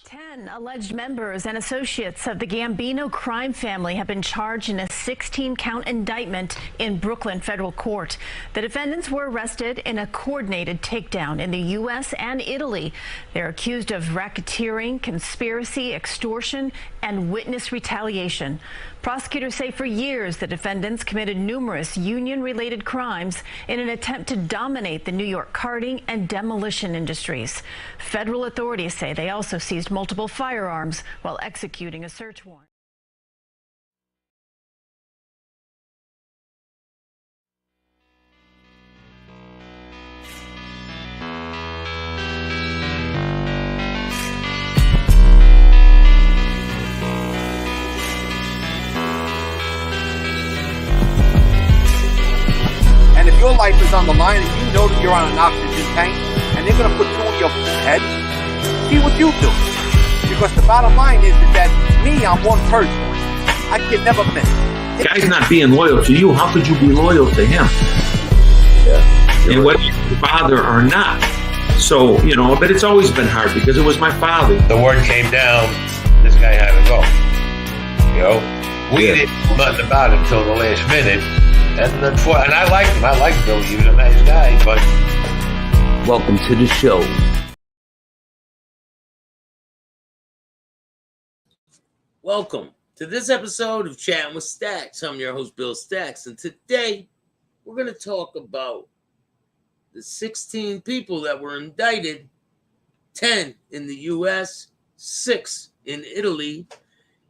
10 alleged members and associates of the Gambino crime family have been charged in a 16-count indictment in Brooklyn federal court. The defendants were arrested in a coordinated takedown in the U.S. and Italy. They're accused of racketeering, conspiracy, extortion, and witness retaliation. Prosecutors say for years the defendants committed numerous union-related crimes in an attempt to dominate the New York carting and demolition industries. Federal authorities say they also seized multiple firearms while executing a search warrant. And if your life is on the line and you know that you're on an oxygen tank and they're going to put you in your head, see what you do. Because the bottom line is that me, I'm one person. I can never miss. The guy's not being loyal to you. How could you be loyal to him? Yeah. And whether you're your father or not. So, you know, but it's always been hard because it was my father. The word came down, this guy had to go. You know, we didn't know nothing about him until the last minute. And I liked him. I liked Billy. He was a nice guy, but... Welcome to the show. Welcome to this episode of Chattin with Staxx. I'm your host, Bill Staxx, and today we're going to talk about the 16 people that were indicted, 10 in the U.S., 6 in Italy,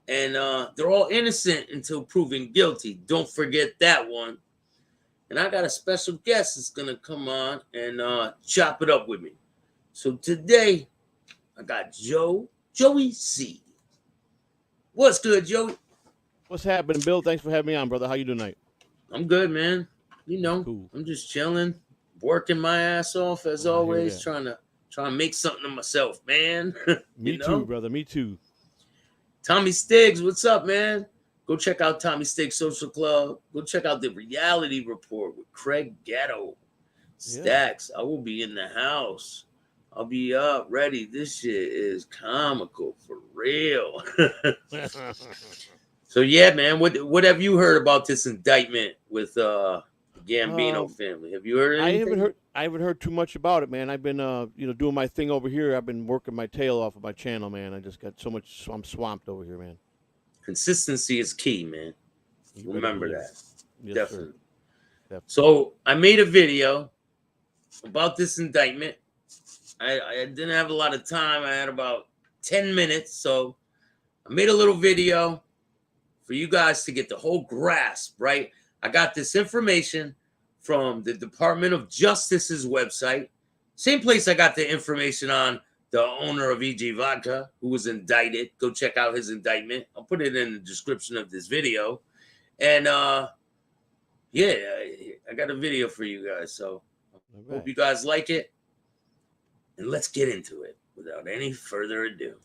and they're all innocent until proven guilty. Don't forget that one. And I got a special guest that's going to come on and chop it up with me. So today, I got Joey C. What's good, Joey? What's happening, Bill? Thanks for having me on, brother. How you doing tonight? I'm good, man. You know, cool. I'm just chilling, working my ass off as always, trying to make something of myself, man. Me too, brother. Me too. Tommy Stiggs, what's up, man? Go check out Tommy Stiggs Social Club. Go check out the Reality Report with Craig Gatto. Staxx, I will be in the house. I'll be up, ready. This shit is comical for real. So yeah, man, what have you heard about this indictment with the Gambino family? Have you heard anything? I haven't heard too much about it, man. I've been doing my thing over here. I've been working my tail off of my channel, man. I just got so much, I'm swamped over here, man. Consistency is key, man. Remember that. Yes, Definitely. Definitely. So I made a video about this indictment. I didn't have a lot of time. I had about 10 minutes. So I made a little video for you guys to get the whole grasp, right? I got this information from the Department of Justice's website. Same place I got the information on the owner of EG Vodka, who was indicted. Go check out his indictment. I'll put it in the description of this video. And yeah, I got a video for you guys. So I hope you guys like it. And let's get into it without any further ado.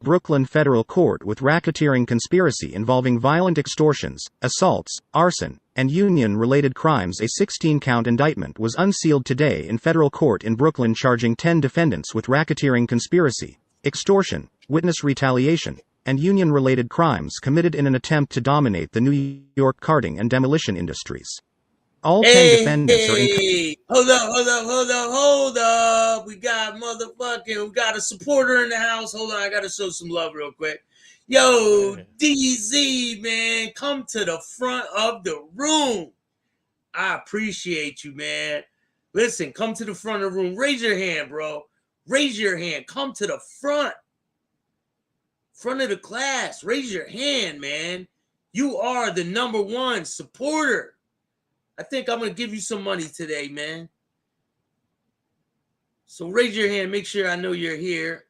Brooklyn federal court with racketeering conspiracy involving violent extortions, assaults, arson, and union-related crimes. A 16-count indictment was unsealed today in federal court in Brooklyn charging 10 defendants with racketeering conspiracy, extortion, witness retaliation, and union-related crimes committed in an attempt to dominate the New York carting and demolition industries. All 10 defendants are in... Hold up. We got a supporter in the house. Hold on, I got to show some love real quick. Yo, DZ, man, come to the front of the room. I appreciate you, man. Listen, come to the front of the room. Raise your hand, bro. Raise your hand. Come to the front. Front of the class. Raise your hand, man. You are the #1 supporter. I think I'm going to give you some money today, man. So raise your hand. Make sure I know you're here.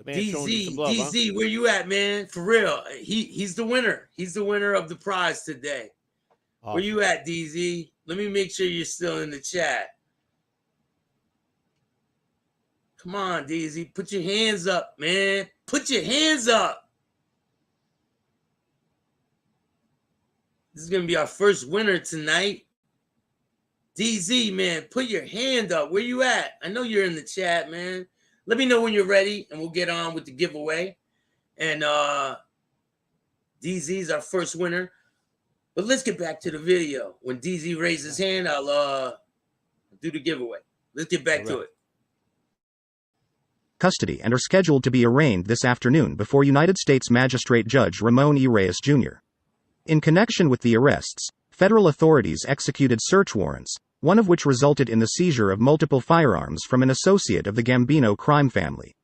DZ, where you at, man? For real. He's the winner. He's the winner of the prize today. Awesome. Where you at, DZ? Let me make sure you're still in the chat. Come on, DZ. Put your hands up, man. Put your hands up. This is going to be our first winner tonight. DZ, man, put your hand up. Where you at? I know you're in the chat, man. Let me know when you're ready, and we'll get on with the giveaway. And DZ's our first winner. But let's get back to the video. When DZ raises his hand, I'll do the giveaway. Let's get back to it. Custody and are scheduled to be arraigned this afternoon before United States Magistrate Judge Ramon E. Reyes, Jr. In connection with the arrests, federal authorities executed search warrants, one of which resulted in the seizure of multiple firearms from an associate of the Gambino crime family.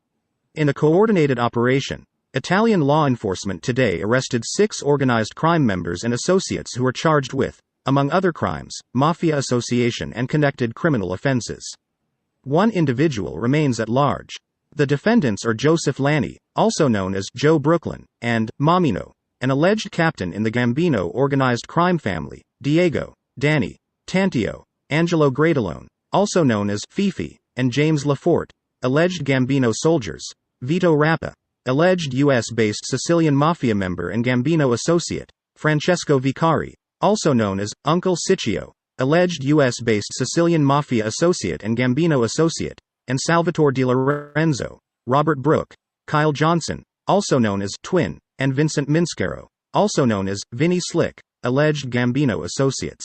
In a coordinated operation, Italian law enforcement today arrested 6 organized crime members and associates who are charged with, among other crimes, mafia association and connected criminal offenses. 1 individual remains at large. The defendants are Joseph Lanni, also known as Joe Brooklyn, and Mamino, an alleged captain in the Gambino organized crime family, Diego, Danny, Tantio, Angelo Gradalone, also known as Fifi, and James Laforte, alleged Gambino soldiers, Vito Rappa, alleged U.S.-based Sicilian mafia member and Gambino associate, Francesco Vicari, also known as Uncle Ciccio, alleged U.S.-based Sicilian mafia associate and Gambino associate, and Salvatore Di Lorenzo, Robert Brooke, Kyle Johnson, also known as Twin, and Vincent Minscaro, also known as Vinny Slick, alleged Gambino associates.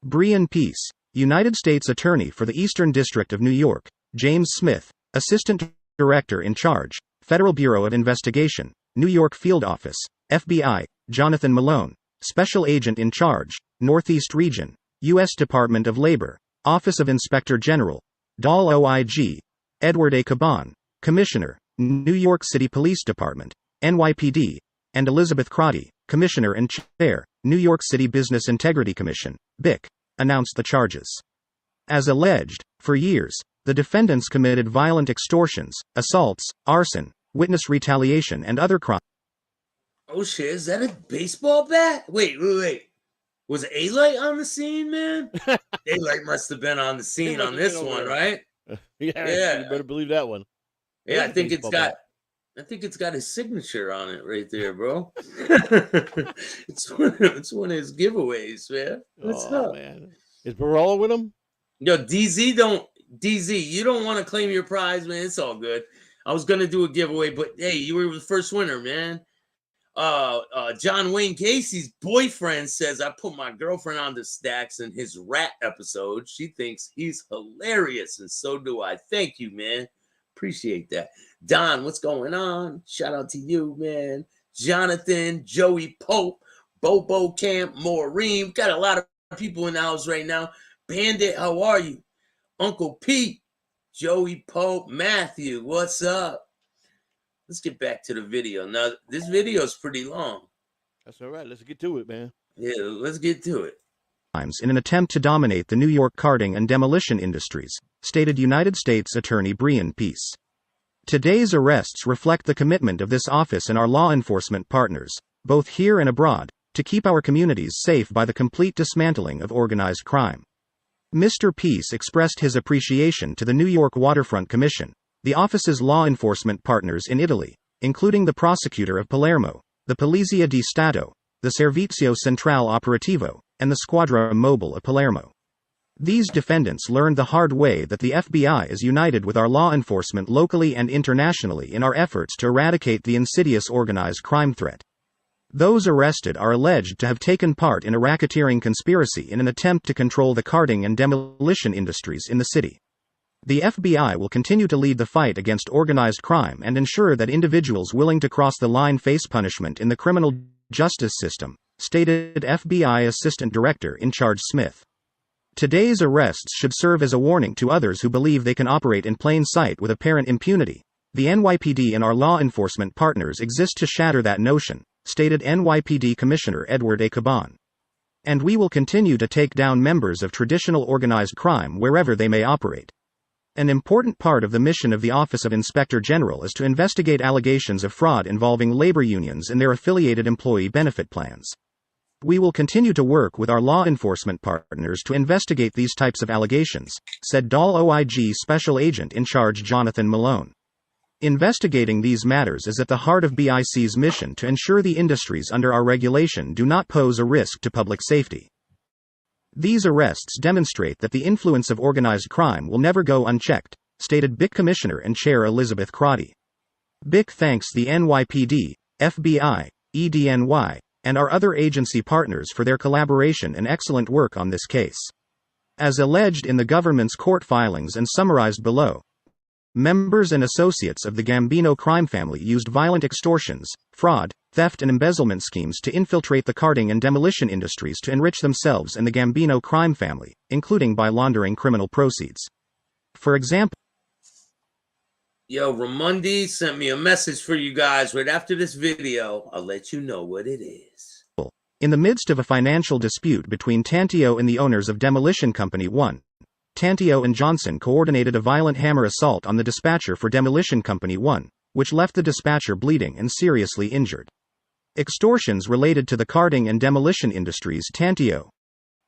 Brian Peace, United States Attorney for the Eastern District of New York, James Smith, Assistant Director in Charge, Federal Bureau of Investigation, New York Field Office, FBI, Jonathan Malone, Special Agent in Charge, Northeast Region, U.S. Department of Labor, Office of Inspector General, DAL OIG, Edward A. Caban, Commissioner, New York City Police Department, NYPD, and Elizabeth Crotty, Commissioner and Chair, New York City Business Integrity Commission, BIC, announced the charges. As alleged, for years, the defendants committed violent extortions, assaults, arson, witness retaliation and other crimes. Oh shit, is that a baseball bat? Wait. Was A-Light on the scene, man? A-Light must have been on the scene on this one, right? Yeah, you better believe that one. Yeah, I think it's got his signature on it right there, bro. it's one of his giveaways, man. What's up? Man. Is Barola with him? Yo, DZ, you don't want to claim your prize, man. It's all good. I was gonna do a giveaway, but hey, you were the first winner, man. John Wayne Casey's boyfriend says, I put my girlfriend on the Staxx in his rat episode. She thinks he's hilarious, and so do I. Thank you, man. Appreciate that. Don, what's going on? Shout out to you, man. Jonathan, Joey Pope, Bobo Camp, Maureen. Got a lot of people in the house right now. Bandit, how are you? Uncle Pete, Joey Pope, Matthew, what's up? Let's get back to the video. Now, this video is pretty long. That's all right. Let's get to it, man. Yeah, let's get to it. In an attempt to dominate the New York carting and demolition industries, stated United States Attorney Brian Peace. Today's arrests reflect the commitment of this office and our law enforcement partners, both here and abroad, to keep our communities safe by the complete dismantling of organized crime. Mr. Peace expressed his appreciation to the New York Waterfront Commission, the office's law enforcement partners in Italy, including the prosecutor of Palermo, the Polizia di Stato, the Servizio Centrale Operativo, and the Squadra Mobile of Palermo. These defendants learned the hard way that the FBI is united with our law enforcement locally and internationally in our efforts to eradicate the insidious organized crime threat. Those arrested are alleged to have taken part in a racketeering conspiracy in an attempt to control the carting and demolition industries in the city. The FBI will continue to lead the fight against organized crime and ensure that individuals willing to cross the line face punishment in the criminal justice system, stated FBI Assistant Director in Charge Smith. Today's arrests should serve as a warning to others who believe they can operate in plain sight with apparent impunity. The NYPD and our law enforcement partners exist to shatter that notion, stated NYPD Commissioner Edward A. Caban. And we will continue to take down members of traditional organized crime wherever they may operate. An important part of the mission of the Office of Inspector General is to investigate allegations of fraud involving labor unions and their affiliated employee benefit plans. We will continue to work with our law enforcement partners to investigate these types of allegations, said DAL OIG Special Agent in Charge Jonathan Malone. Investigating these matters is at the heart of BIC's mission to ensure the industries under our regulation do not pose a risk to public safety. These arrests demonstrate that the influence of organized crime will never go unchecked, stated BIC Commissioner and Chair Elizabeth Crotty. BIC thanks the NYPD, FBI, EDNY, and our other agency partners for their collaboration and excellent work on this case. As alleged in the government's court filings and summarized below, members and associates of the Gambino crime family used violent extortions, fraud, theft and embezzlement schemes to infiltrate the carting and demolition industries to enrich themselves and the Gambino crime family, including by laundering criminal proceeds. For example, Yo, Ramundi sent me a message for you guys right after this video. I'll let you know what it is. In the midst of a financial dispute between Tantio and the owners of Demolition Company 1, Tantio and Johnson coordinated a violent hammer assault on the dispatcher for Demolition Company 1, which left the dispatcher bleeding and seriously injured. Extortions related to the carting and demolition industries. Tantio,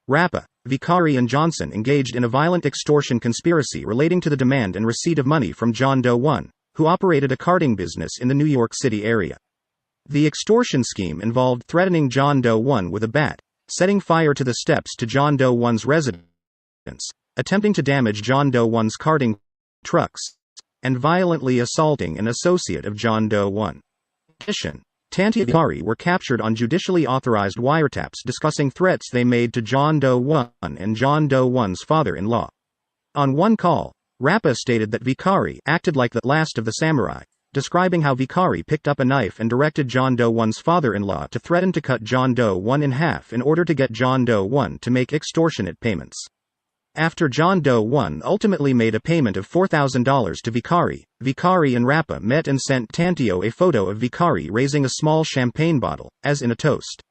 Rappa, Vicari and Johnson engaged in a violent extortion conspiracy relating to the demand and receipt of money from John Doe 1, who operated a carting business in the New York City area. The extortion scheme involved threatening John Doe 1 with a bat, setting fire to the steps to John Doe 1's residence, attempting to damage John Doe 1's carting trucks, and violently assaulting an associate of John Doe 1. In addition, Tantio and Vicari were captured on judicially authorized wiretaps discussing threats they made to John Doe 1 and John Doe 1's father-in-law. On one call, Rappa stated that Vicari acted like the last of the samurai, describing how Vicari picked up a knife and directed John Doe 1's father-in-law to threaten to cut John Doe 1 in half in order to get John Doe 1 to make extortionate payments. After John Doe 1 ultimately made a payment of $4,000 to Vicari, Vicari and Rappa met and sent Tantio a photo of Vicari raising a small champagne bottle, as in a toast.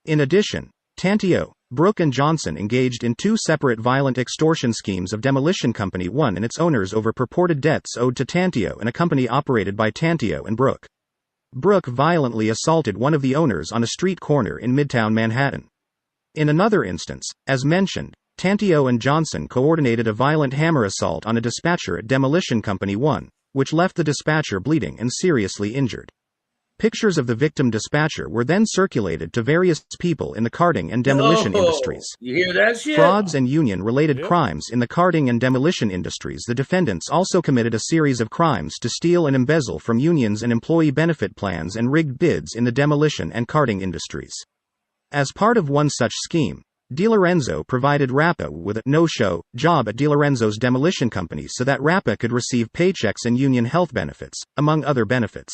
In addition, Tantio, Brooke and Johnson engaged in two separate violent extortion schemes of Demolition Company 1 and its owners over purported debts owed to Tantio and a company operated by Tantio and Brooke. Brooke violently assaulted one of the owners on a street corner in Midtown Manhattan. In another instance, as mentioned, Tantio and Johnson coordinated a violent hammer assault on a dispatcher at Demolition Company 1, which left the dispatcher bleeding and seriously injured. Pictures of the victim dispatcher were then circulated to various people in the carting and demolition industries. You hear that shit? Frauds and union-related crimes in the carting and demolition industries. The defendants also committed a series of crimes to steal and embezzle from unions and employee benefit plans and rigged bids in the demolition and carting industries. As part of one such scheme, DiLorenzo provided Rappa with a no-show job at DiLorenzo's demolition company so that Rappa could receive paychecks and union health benefits, among other benefits.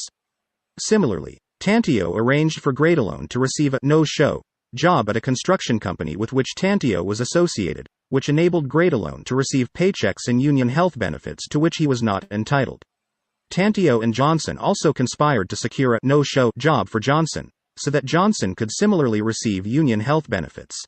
Similarly, Tantio arranged for Gradalone to receive a no-show job at a construction company with which Tantio was associated, which enabled Gradalone to receive paychecks and union health benefits to which he was not entitled. Tantio and Johnson also conspired to secure a no-show job for Johnson, so that Johnson could similarly receive union health benefits.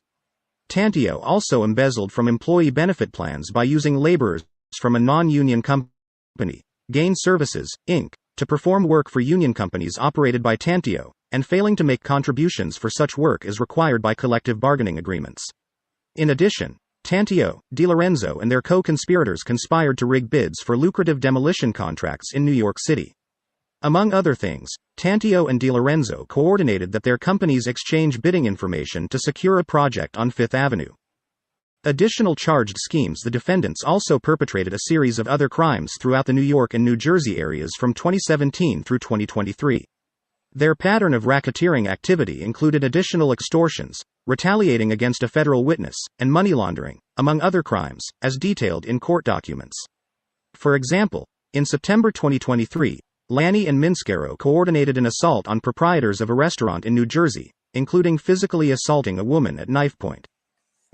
Tantio also embezzled from employee benefit plans by using laborers from a non-union company, Gain Services, Inc., to perform work for union companies operated by Tantio, and failing to make contributions for such work as required by collective bargaining agreements. In addition, Tantio, DiLorenzo and their co-conspirators conspired to rig bids for lucrative demolition contracts in New York City. Among other things, Tantio and DiLorenzo coordinated that their companies exchange bidding information to secure a project on Fifth Avenue. Additional charged schemes. The defendants also perpetrated a series of other crimes throughout the New York and New Jersey areas from 2017 through 2023. Their pattern of racketeering activity included additional extortions, retaliating against a federal witness, and money laundering, among other crimes, as detailed in court documents. For example, in September 2023, Lanny and Minskero coordinated an assault on proprietors of a restaurant in New Jersey, including physically assaulting a woman at knife point.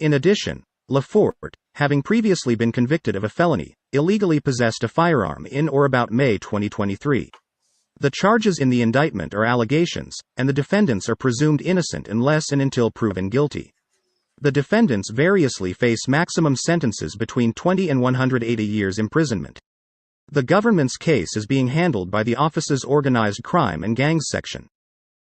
In addition, LaForte, having previously been convicted of a felony, illegally possessed a firearm in or about May 2023. The charges in the indictment are allegations, and the defendants are presumed innocent unless and until proven guilty. The defendants variously face maximum sentences between 20 and 180 years imprisonment. The government's case is being handled by the office's Organized Crime and Gangs section.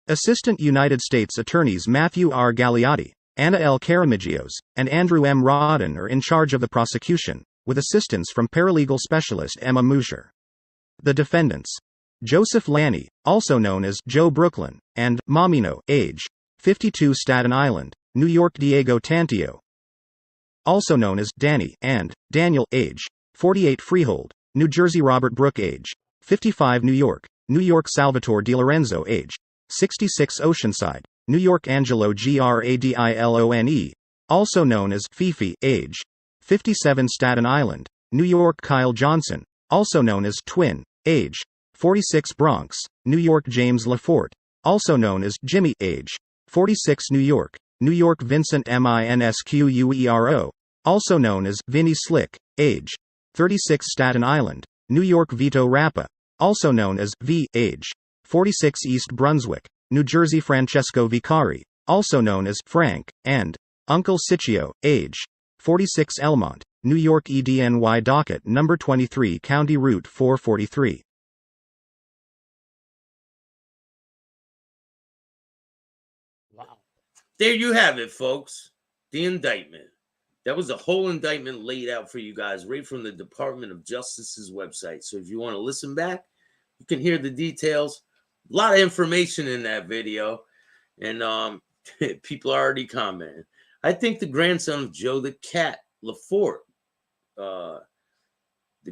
Assistant United States Attorneys Matthew R. Gagliotti, Anna L. Karamigios, and Andrew M. Rodden are in charge of the prosecution, with assistance from paralegal specialist Emma Musher. The defendants: Joseph Lanny, also known as Joe Brooklyn, and Mamino, age 52, Staten Island, New York; Diego Tantio, also known as Danny, and Daniel, age 48, Freehold, New Jersey. Robert Brooke, age 55, New York, New York. Salvatore DiLorenzo, age 66, Oceanside, New York. Angelo Gradilone, also known as Fifi, age 57, Staten Island, New York. Kyle Johnson, also known as Twin, age 46, Bronx, New York. James Lafort, also known as Jimmy, age 46, New York, New York. Vincent Minsquero, also known as Vinny Slick, age 36, Staten Island, New York. Vito Rappa, also known as V, age 46, East Brunswick, New Jersey. Francesco Vicari, also known as Frank, and Uncle Siccio, age 46, Elmont, New York. EDNY docket number 23, County Route 443. Wow. There you have it, folks. The indictment. That was the whole indictment laid out for you guys right from the Department of Justice's website. So if you want to listen back, you can hear the details. A lot of information in that video. And people are already commenting. I think the grandson of Joe the Cat Lafort, the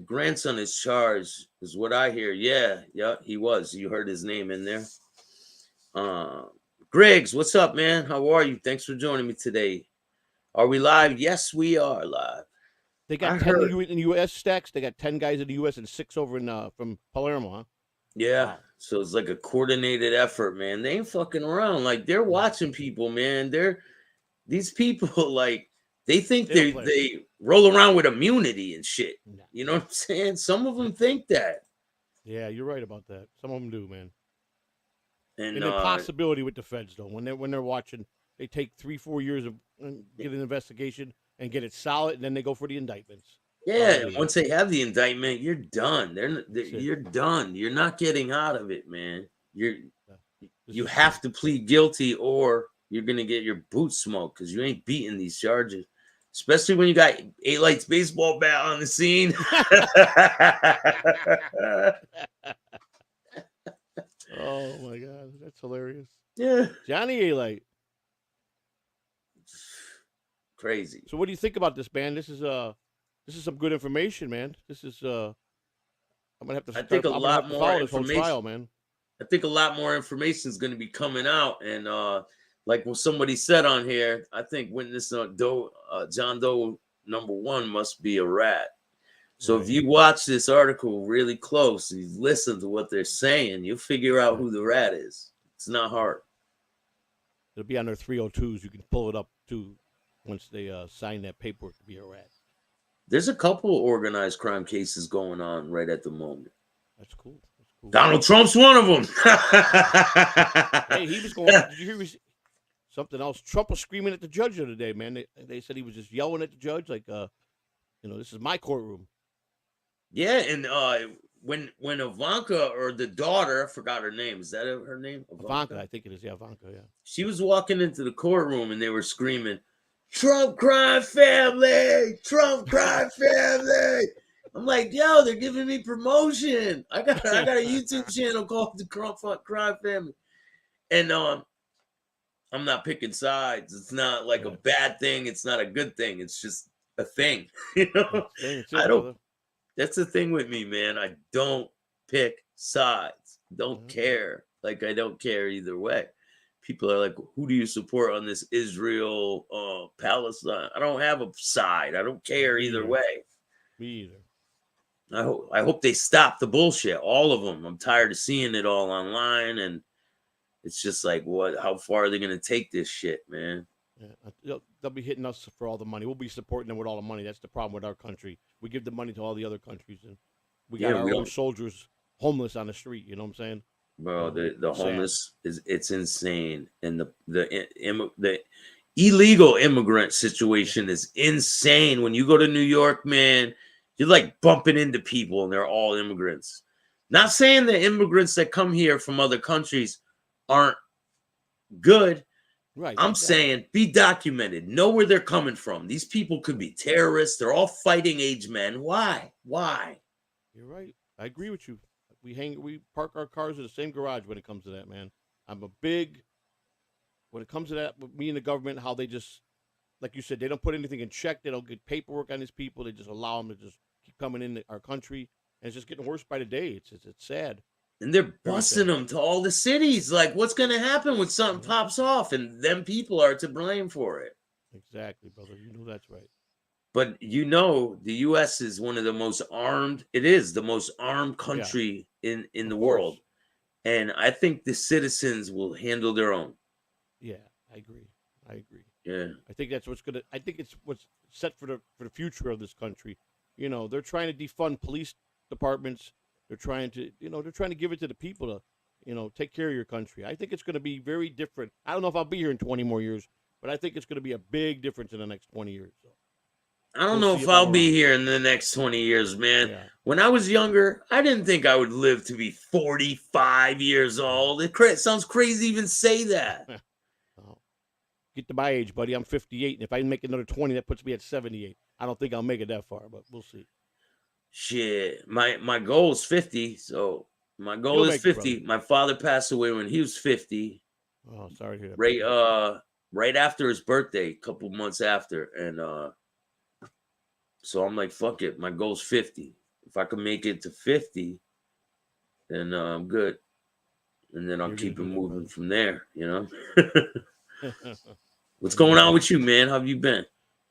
grandson is charged, is what I hear. Yeah, he was. You heard his name in there. Griggs, what's up, man? How are you? Thanks for joining me today. Are we live? Yes, we are live. They got 10 in the U.S. Staxx. They got 10 guys in the U.S. and 6 over in from Palermo, huh? Yeah. Wow. So it's like a coordinated effort, man. They ain't fucking around. Like, they're watching people, man. These people, like, they think they roll around with immunity and shit. You know what I'm saying? Some of them think that. Yeah, you're right about that. Some of them do, man. And the possibility with the feds, though, when they're watching, they take 3-4 years of get an investigation and get it solid, and then they go for the indictments. Yeah, once they have the indictment, you're done. You're done. You're not getting out of it, man. You have to plead guilty, or you're gonna get your boots smoked because you ain't beating these charges. Especially when you got 8 Lights baseball bat on the scene. Oh my God, that's hilarious. Yeah, Johnny 8 Light. Crazy. So, what do you think about this, man? This is some good information, man. This is I'm gonna have to. I think a lot more information. Trial, man. I think a lot more information is going to be coming out, and like what somebody said on here, I think witness John Doe #1 must be a rat. So if you watch this article really close, you listen to what they're saying, you'll figure out who the rat is. It's not hard. It'll be on their 302s. You can pull it up too once they sign that paperwork to be a rat. There's a couple of organized crime cases going on right at the moment. That's cool. Donald Trump's one of them. Hey, he was going. Did you hear something else? Trump was screaming at the judge the other day, man. They said he was just yelling at the judge, like, this is my courtroom. Yeah, and when Ivanka, or the daughter, I forgot her name. Is that her name? Ivanka, I think it is. Yeah, Ivanka. Yeah. She was walking into the courtroom, and they were screaming, "Trump crime family! Trump crime family!" I'm like, yo, they're giving me promotion. I got a YouTube channel called the Trump Crime Family. And I'm not picking sides. It's not like a bad thing. It's not a good thing. It's just a thing. You know? That's the thing with me, man. I don't pick sides. Don't care. Like, I don't care either way. People are like, who do you support on this Israel, Palestine? I don't have a side. I don't care either way. Me either. I hope they stop the bullshit, all of them. I'm tired of seeing it all online, and it's just like, how far are they going to take this shit, man? Yeah, they'll be hitting us for all the money. We'll be supporting them with all the money. That's the problem with our country. We give the money to all the other countries, and we got our own soldiers homeless on the street. You know what I'm saying? Bro, the homeless it's insane, and the illegal immigrant situation is insane. When you go to New York, man, you're like bumping into people, and they're all immigrants. Not saying the immigrants that come here from other countries aren't good. Right. I'm saying be documented. Know where they're coming from. These people could be terrorists. They're all fighting age men. Why? You're right. I agree with you. We park our cars in the same garage when it comes to that, man. When it comes to that, with me and the government, how they just like you said, they don't put anything in check. They don't get paperwork on these people. They just allow them to just keep coming in our country, and it's just getting worse by the day. It's sad. And they're busing them to all the cities. Like, what's going to happen when something pops off? And them people are to blame for it. Exactly, brother. You know that's right. But you know, the U.S. is one of the most armed. It is the most armed country in the world. And I think the citizens will handle their own. Yeah, I agree. Yeah. I think that's I think it's what's set for the future of this country. You know, they're trying to defund police departments. They're trying to, give it to the people to, take care of your country. I think it's going to be very different. I don't know if I'll be here in 20 more years, but I think it's going to be a big difference in the next 20 years. So I don't know if I'll be here in the next 20 years, man. Yeah. When I was younger, I didn't think I would live to be 45 years old. It sounds crazy to even say that. Get to my age, buddy. I'm 58, and if I make another 20, that puts me at 78. I don't think I'll make it that far, but we'll see. Shit, my goal is 50. So my goal is 50. My father passed away when he was 50. Oh, sorry to hear that. Right after his birthday, a couple months after, and so I'm like, fuck it. My goal's 50. If I can make it to 50, then I'm good, and then I'll keep it moving from there. What's going on with you, man? How have you been?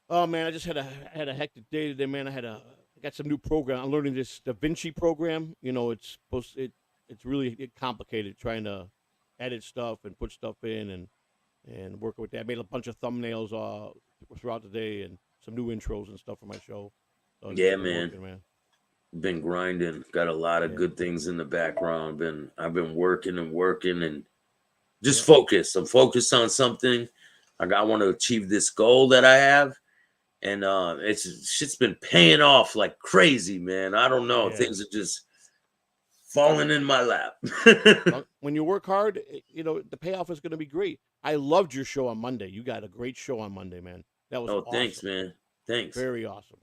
Oh man, I just had a hectic day today, man. I got some new program. I'm learning this Da Vinci program. It's really complicated trying to edit stuff and put stuff in and work with that. I made a bunch of thumbnails throughout the day and some new intros and stuff for my show. So yeah, man. Been grinding. Got a lot of good things in the background. I've been working and just focused. I'm focused on something. I want to achieve this goal that I have. And shit's been paying off like crazy, man. I don't know. Things are just falling in my lap. When you work hard, the payoff is going to be great. I loved your show on Monday. You got a great show on Monday, man. That was awesome. Thanks, man. Thanks. Very awesome.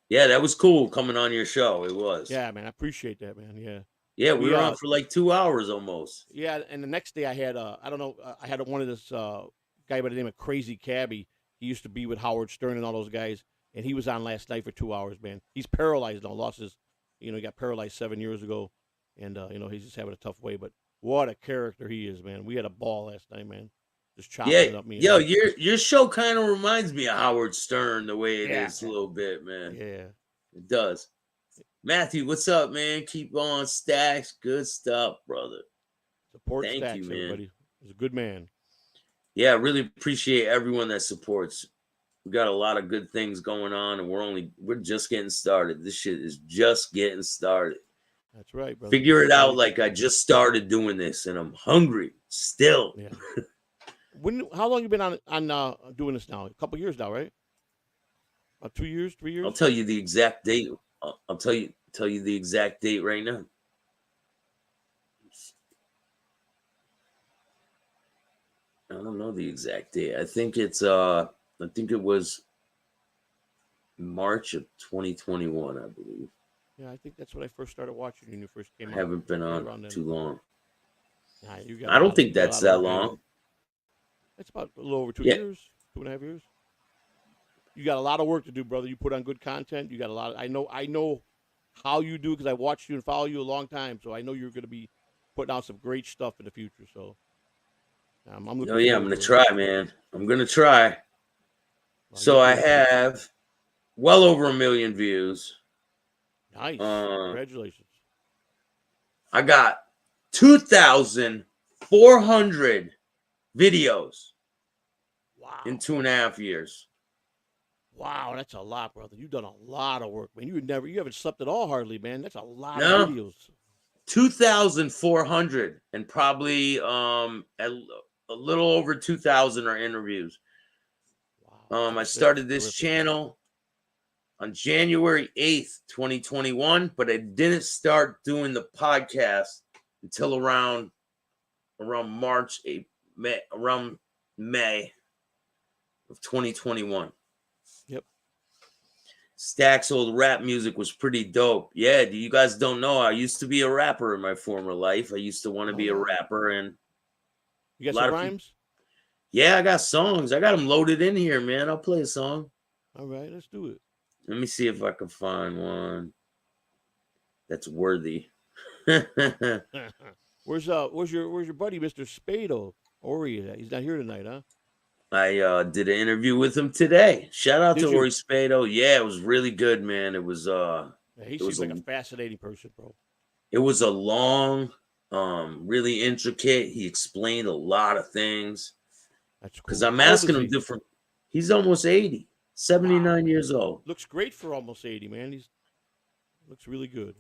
Yeah, that was cool coming on your show. It was. Yeah, man. I appreciate that, man. Yeah. Yeah, we were on for like 2 hours almost. Yeah, and the next day I had I had one of this guy by the name of Crazy Cabby. He used to be with Howard Stern and all those guys, and he was on last night for 2 hours, man. He's paralyzed now, lost his, he got paralyzed 7 years ago, and he's just having a tough way. But what a character he is, man. We had a ball last night, man. Just chopping it up. Your show kind of reminds me of Howard Stern the way it is a little bit, man. Yeah, it does. Matthew, what's up, man? Keep on, Staxx. Good stuff, brother. Support Staxx, everybody. He's a good man. Yeah, I really appreciate everyone that supports. We got a lot of good things going on, and we're just getting started. This shit is just getting started. That's right, brother. Figure it out like I just started doing this, and I'm hungry still. Yeah. How long you been on doing this now? A couple years now, right? About 2 years, 3 years? I'll tell you the exact date. I'll tell you the exact date right now. I don't know the exact date. I think it was March of 2021, I believe. Yeah, I think that's when I first started watching when you first came out. I haven't been on too long. Nah, I don't think that's that long. It's about a little over 2 years, 2.5 years. You got a lot of work to do, brother. You put on good content. You got a lot of, I know how you do because I watched you and follow you a long time. So I know you're going to be putting out some great stuff in the future. So I'm looking I'm going to try, man. I'm going to try. So I have well over 1 million views. Nice. Congratulations. I got 2,400 videos. Wow. In 2.5 years. Wow, that's a lot, brother. You've done a lot of work, man. You haven't slept at all hardly, man. That's a lot of videos. 2,400 and probably a little over 2,000 are interviews. Wow. I started this channel on January 8th, 2021, but I didn't start doing the podcast until around May of 2021. Yep. Staxx old rap music was pretty dope. Yeah, you guys don't know, I used to be a rapper in my former life. I used to want to be a rapper, and you got some rhymes? Yeah, I got songs. I got them loaded in here, man. I'll play a song. All right, let's do it. Let me see if I can find one that's worthy. Where's your buddy, Mr. Spado? Ori, he's not here tonight, huh? I did an interview with him today. Shout out to you? Ori Spado. Yeah, it was really good, man. It was Yeah, he seems like a fascinating person, bro. It was a long, really intricate. He explained a lot of things. That's cool. Because I'm asking him different. He's almost 80, 79 years old. Looks great for almost 80, man. Looks really good.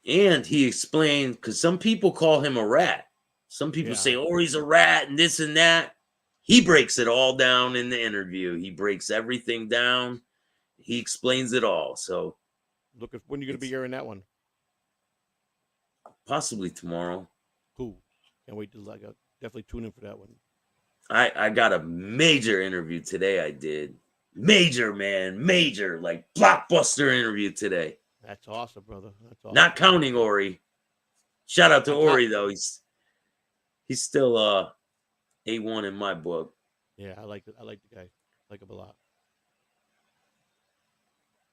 And he explained, because some people call him a rat. Some people say, oh, he's a rat and this and that. He breaks it all down in the interview. He breaks everything down. He explains it all. So, look, when are you going to be airing that one? Possibly tomorrow. Cool. Can't wait to definitely tune in for that one. I got a major interview today. I did. Major, man. Major, like blockbuster interview today. That's awesome, brother. That's awesome. Not counting Ori. Shout out to Ori, though. He's still A1 in my book. Yeah, I like the guy. I like him a lot.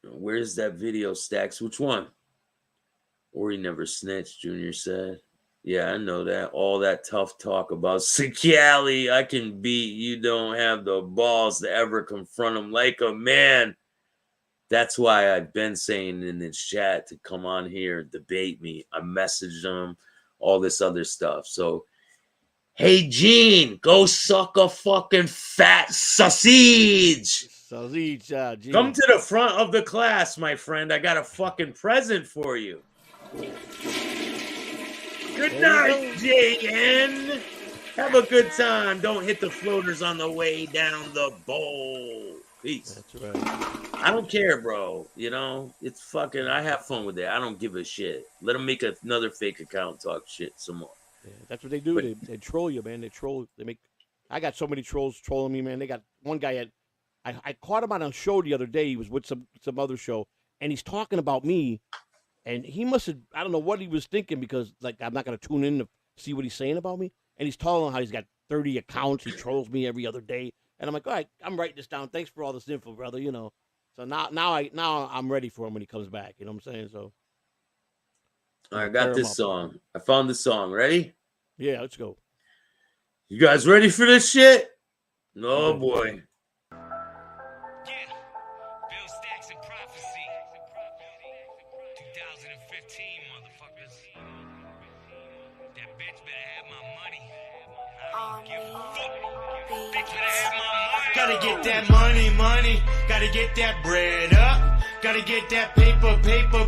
Where's that video, Staxx? Which one? Ori never snitched, Junior said. Yeah, I know that. All that tough talk about Sikiali, I can beat. You don't have the balls to ever confront him like a man. That's why I've been saying in this chat to come on here and debate me. I messaged him, all this other stuff. So, hey, Gene, go suck a fucking fat sausage. Sausage, Gene. Come to the front of the class, my friend. I got a fucking present for you. Good night, JN. Have a good time. Don't hit the floaters on the way down the bowl. Peace. That's right. I don't care, bro. You know, it's fucking, I have fun with it. I don't give a shit. Let them make another fake account and talk shit some more. Yeah, that's what they do. They troll you, man. I got so many trolls trolling me, man. They got one guy I caught him on a show the other day. He was with some other show, and he's talking about me. And he must have, I don't know what he was thinking, because like I'm not going to tune in to see what he's saying about me. And he's telling how he's got 30 accounts. He trolls me every other day. And I'm like, all right, I'm writing this down. Thanks for all this info, brother. You know. So now I'm ready for him when he comes back. You know what I'm saying? So. All right, I got this song. I found the song. Ready? Yeah, let's go. You guys ready for this shit? Oh boy. Gotta get that money, gotta get that bread up. Gotta get that paper,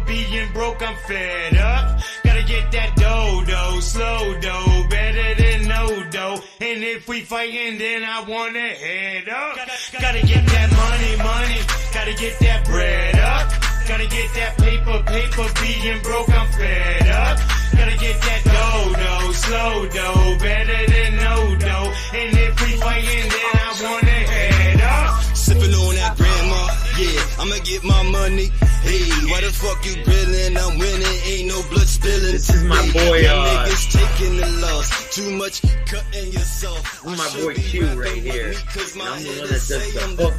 being broke, I'm fed up. Gotta get that dough, slow dough, better than no dough. And if we fighting, then I wanna head up. Gotta get that money, gotta get that bread up. Gotta get that paper, being broke, I'm fed up. Gotta get that dough, slow dough, better than no dough. And if we fighting, then I wanna head up. Sipping on that grandma, yeah, I'ma get my money. Hey, why the fuck you grilling? I'm winning, ain't no blood spilling. This is my boy, niggas taking the loss, too much cutting yourself. This is my boy Q right here. And I'm the one that does the hook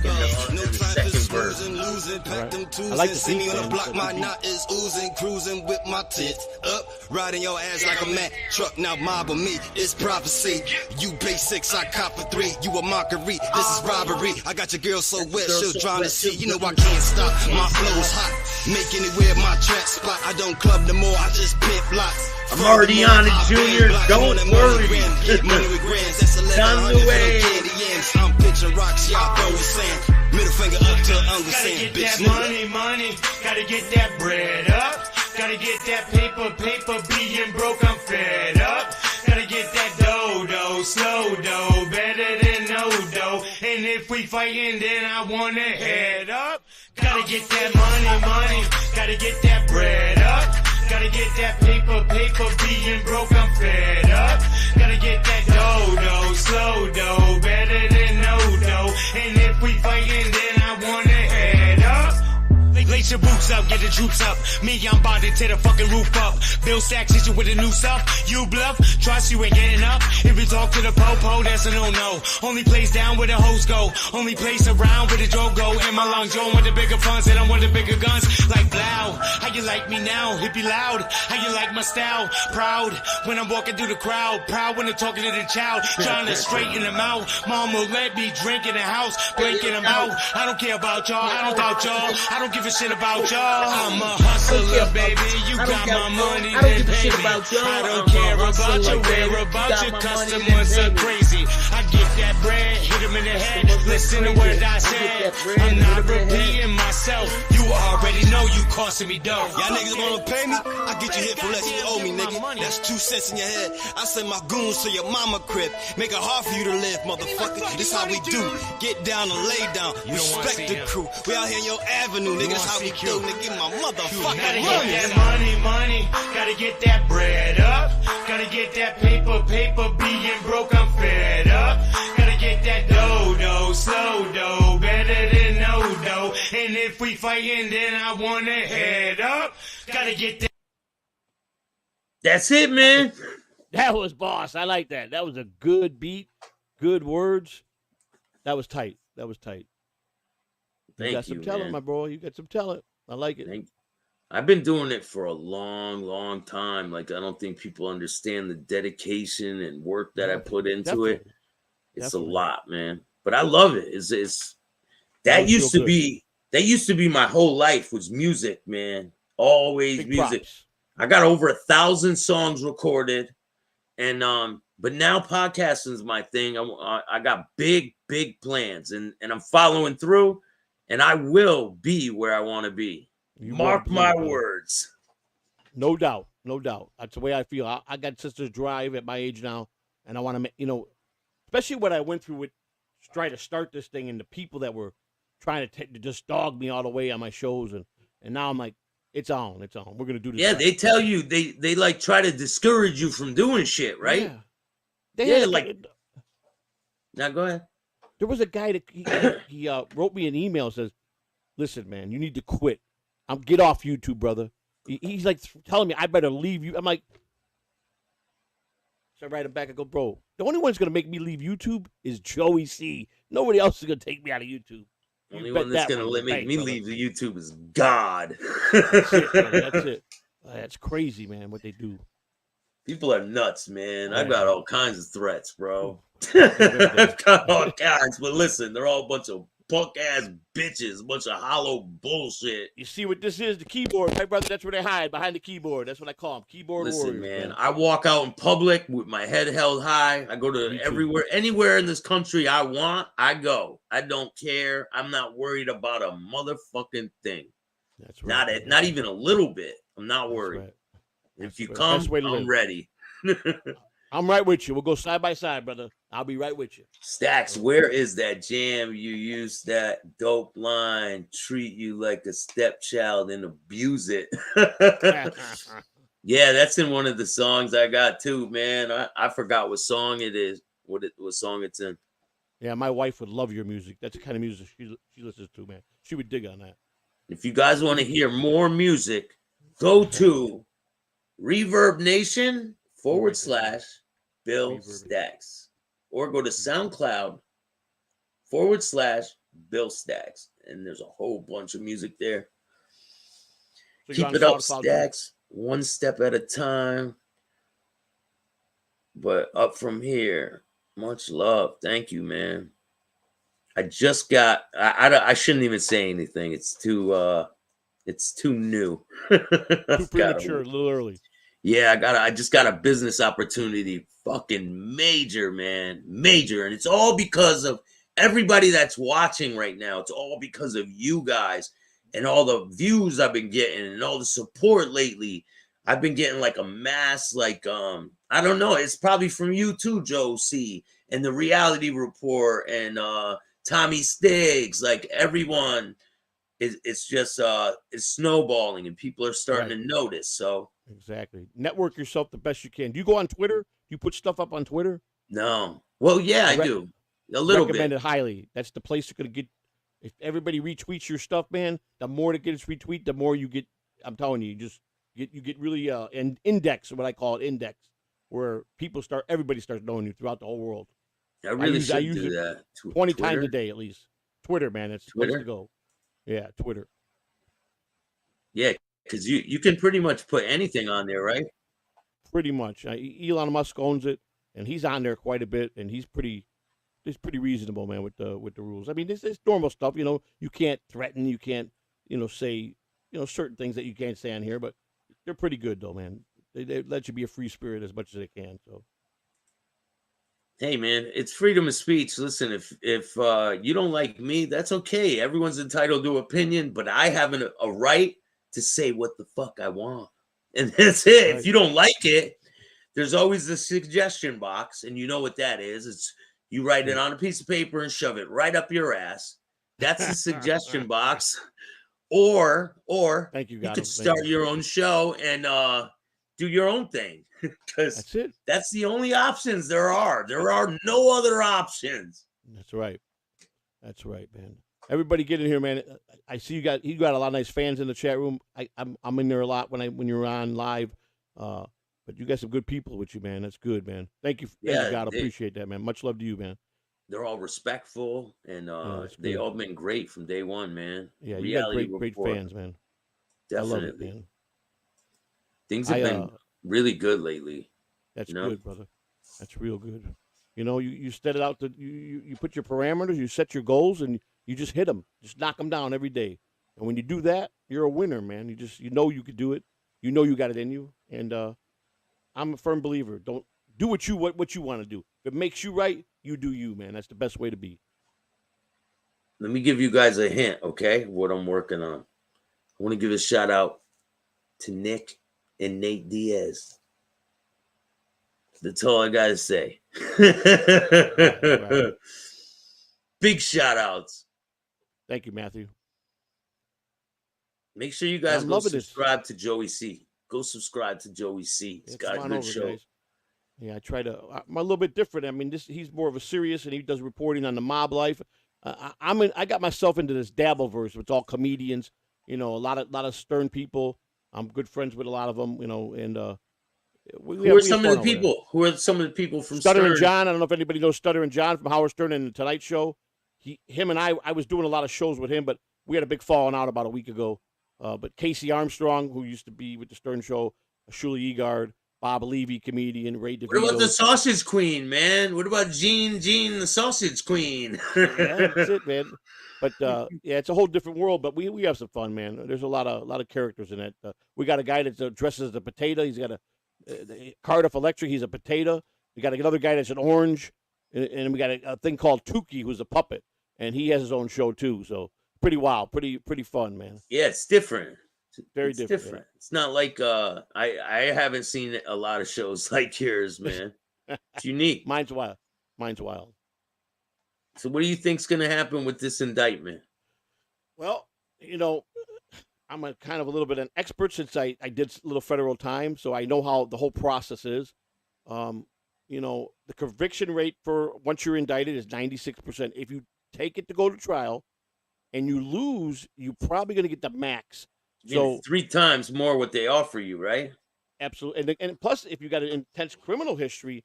in the second verse. Right. I like the scene on the block, my knot is oozing, cruising with my tits up, riding your ass like a Mack truck. Now mob with me, it's prophecy. You pay 6, I cop for 3. You a mockery, this is robbery. I got your girl so wet, she'll drown to see. You know I can't stop, my flow's hot. Make anywhere my track spot. I don't club no more, I just pimp lots. I'm already on it, Junior. Don't worry. Time to wait. I'm pitching rocks, y'all throwing sand. Middle finger up to Uncle Sam. Gotta get that money, gotta get that bread up. Gotta get that paper, being broke, I'm fed up. Gotta get that dough, slow dough, better than no dough. And if we fighting, then I wanna head up. Gotta get that money, gotta get that bread up. Gotta get that paper, being broke, I'm fed up. Gotta get that dough, slow dough, better than no dough. And if we fighting, then I wanna head up. Late get your boots up, get the troops up. Me, I'm about to tear the fucking roof up. Bill Staxx hit you with the new stuff. You bluff, trust you ain't getting up. If you talk to the po-po, that's a no-no. Only place down where the hoes go. Only place around where the drove go. In my lungs, Joe with the bigger funds, and I'm with the bigger guns. Like Blau, how you like me now? Hippie loud, how you like my style? Proud when I'm walking through the crowd. Proud when I'm talking to the child. Trying to straighten them out. Mama let me drink in the house, blinking them out. I don't care about y'all, I don't doubt y'all. I don't give a shit about y'all. I'm a hustler, baby. You got my money, then pay me. I don't care about your whereabouts. Your customers are crazy. I get that bread, hit them in the head. Listen to what I said. I'm not repeating myself. You already know you costing me dough. Y'all niggas wanna pay me? I get you hit for less you owe me, nigga. That's 2 cents in your head. I send my goons to your mama crib. Make it hard for you to live, motherfucker. This how we do. Get down and lay down. Respect the crew. We out here in your avenue, nigga. That's how we do. Nigga, get my motherfucking Gotta get that money. Gotta get that bread up. Gotta get that paper. Being broke, I'm fed up. Gotta get that dough, slow dough. Better than no dough. And if we fighting, then I wanna head up. Gotta get that. That's it, man. That was boss. I like that. That was a good beat, good words. That was tight. Thank got some you, talent, man. my bro. You got some talent. I like it. Thank you. I've been doing it for a long time. Like, I don't think people understand the dedication and work that I put into it. It's a lot, man. But I love it. That used to be my whole life was music, man. Always Big music. props. I got over 1,000 songs recorded, and but now podcasting is my thing. I got big plans, and I'm following through, and I will be where I want to be. Mark my words. No doubt. That's the way I feel. I got Sisters Drive at my age now, and I want to, especially what I went through with trying to start this thing, and the people that were trying to just dog me all the way on my shows, and now I'm like, it's on. We're gonna do this. Yeah, they tell you they like try to discourage you from doing shit, right? Yeah. Now go ahead. There was a guy that he wrote me an email, says, "Listen, man, you need to quit. Get off YouTube, brother." He's like telling me I better leave you. I'm like, so I write him back. I go, bro, the only one that's gonna make me leave YouTube is Joey C. Nobody else is gonna take me out of YouTube. Only one that's gonna make me leave the YouTube is God. That's it, brother. That's it. That's crazy, man. What they do. People are nuts, man. I've got all kinds of threats, bro. I've got all kinds, but listen, they're all a bunch of punk ass bitches, a bunch of hollow bullshit. You see what this is? The keyboard, right, brother? That's where they hide, behind the keyboard. That's what I call them, keyboard Listen, warriors. man, I walk out in public with my head held high. I go to anywhere in this country I want, I go. I don't care. I'm not worried about a motherfucking thing. That's right. Not even a little bit. I'm not worried. Right. If you come, I'm ready. I'm right with you. We'll go side by side, brother. I'll be right with you. Staxx, where is that jam you used that dope line? Treat you like a stepchild and abuse it. Yeah, that's in one of the songs I got too, man. I forgot what song it is, what song it's in. Yeah, my wife would love your music. That's the kind of music she listens to, man. She would dig on that. If you guys want to hear more music, go to Reverb Nation / Bill Staxx, or go to SoundCloud / Bill Staxx, and there's a whole bunch of music there. So keep it up, Staxx. One step at a time, but up from here. Much love. Thank you, man. I just got. I shouldn't even say anything. It's too new. Too premature. A little early. Yeah, I just got a business opportunity. Fucking major, man. Major. And it's all because of everybody that's watching right now. It's all because of you guys and all the views I've been getting and all the support lately. I've been getting like a mass, I don't know. It's probably from you too, Joe C. And the Reality Report and Tommy Stiggs. Like everyone, it's just it's snowballing and people are starting to notice. So exactly. Network yourself the best you can. Do you go on Twitter? Do you put stuff up on Twitter? No. Well, yeah, I do. A little bit. Recommend it highly. That's the place you're going to get If everybody retweets your stuff, man, the more that gets retweet, the more you get. I'm telling you, you get really an index, what I call it, index, where everybody starts knowing you throughout the whole world. I really should use do it that. 20 times a day at least. Twitter, man, it's the place Twitter? to go. Yeah, Twitter. Yeah, because you can pretty much put anything on there, right? Pretty much. Elon Musk owns it, and he's on there quite a bit, and he's pretty reasonable, man, with the rules. I mean, it's normal stuff. You know, you can't threaten, you can't, say, certain things that you can't say on here, but they're pretty good though, man. They let you be a free spirit as much as they can. So, hey, man, it's freedom of speech. Listen, if you don't like me, that's okay. Everyone's entitled to opinion, but I have a right to say what the fuck I want, and that's it. Right. If you don't like it, there's always the suggestion box, and you know what that is. It's you write it on a piece of paper and shove it right up your ass. That's the suggestion box. Or thank you, you could start your own show and do your own thing. Because that's it. That's the only options there are. There are no other options. That's right. That's right, man. Everybody get in here, man. I see you got a lot of nice fans in the chat room. I'm in there a lot when you're on live. But you got some good people with you, man. That's good, man. Thank you. Thank you, God. Appreciate that, man. Much love to you, man. They're all respectful, and they all been great from day one, man. Yeah, you got great fans, man. Definitely. I love it, man. Things have been really good lately. That's good, brother. That's real good. You set it out you put your parameters, you set your goals, and you just hit them. Just knock them down every day. And when you do that, you're a winner, man. You know you could do it. You know you got it in you. And I'm a firm believer. Don't do what you want to do. If it makes you right, you do you, man. That's the best way to be. Let me give you guys a hint, okay? What I'm working on. I want to give a shout out to Nick and Nate Diaz. That's all I gotta say. Right. Big shout outs. Thank you, Matthew. Make sure you guys go subscribe to Joey C. Go subscribe to Joey C. He's got a good show. Guys. Yeah, I'm a little bit different. I mean, he's more of a serious, and he does reporting on the mob life. I got myself into this Dabbleverse. It's all comedians. A lot of stern people. I'm good friends with a lot of them. And who are some of the people? Who are some of the people from Stuttering John? I don't know if anybody knows Stuttering John from Howard Stern and the Tonight Show. Him and I was doing a lot of shows with him, but we had a big falling out about a week ago. But Casey Armstrong, who used to be with the Stern Show, Shuli Egard, Bob Levy, comedian, Ray DeVito. What about the Sausage Queen, man? What about Jean, the Sausage Queen? Yeah, that's it, man. But it's a whole different world. But we have some fun, man. There's a lot of characters in it. We got a guy that dresses as a potato. He's got a Cardiff Electric. He's a potato. We got another guy that's an orange, and we got a thing called Tukey, who's a puppet, and he has his own show too. So pretty wild, pretty fun, man. Yeah, it's different. Very it's different. Yeah. It's not like I haven't seen a lot of shows like yours, man. It's unique. Mine's wild. So what do you think's going to happen with this indictment? Well, I'm a kind of a little bit an expert since I did a little federal time, so I know how the whole process is. The conviction rate for once you're indicted is 96%. If you take it to go to trial and you lose, you're probably going to get the max. So 3 times more what they offer you, right? Absolutely. And plus, if you got an intense criminal history,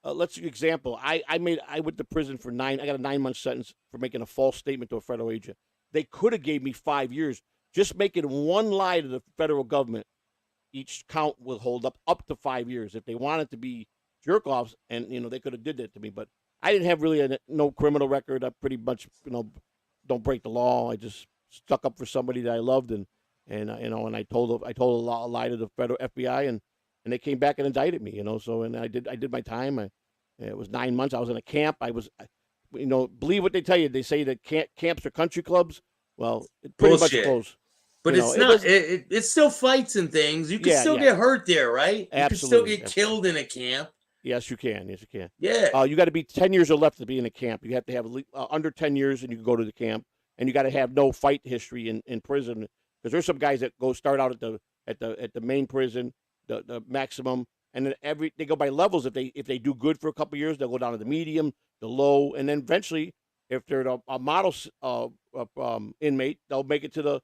let's example. I went to prison for I got a 9-month sentence for making a false statement to a federal agent. They could have gave me 5 years. Just making one lie to the federal government, each count will hold up to 5 years. If they wanted to be jerk offs, and they could have did that to me. But I didn't have really no criminal record. I pretty much don't break the law. I just stuck up for somebody that I loved, and I told a lie to the federal FBI, and they came back and indicted me. So and I did my time. It was 9 months. I was in a camp. I was, believe what they tell you. They say that camps are country clubs. Well, it's pretty much close. But it's not. It's still fights and things. You can still get hurt there, right? Absolutely. You can still get killed in a camp. Yes, you can. Yes, you can. Yeah. You got to be 10 years or less to be in a camp. You have to have under 10 years, and you can go to the camp. And you got to have no fight history in prison, because there's some guys that start out at the main prison, the maximum, and then they go by levels. If they do good for a couple of years, they'll go down to the medium, the low, and then eventually, If they're a model inmate, they'll make it to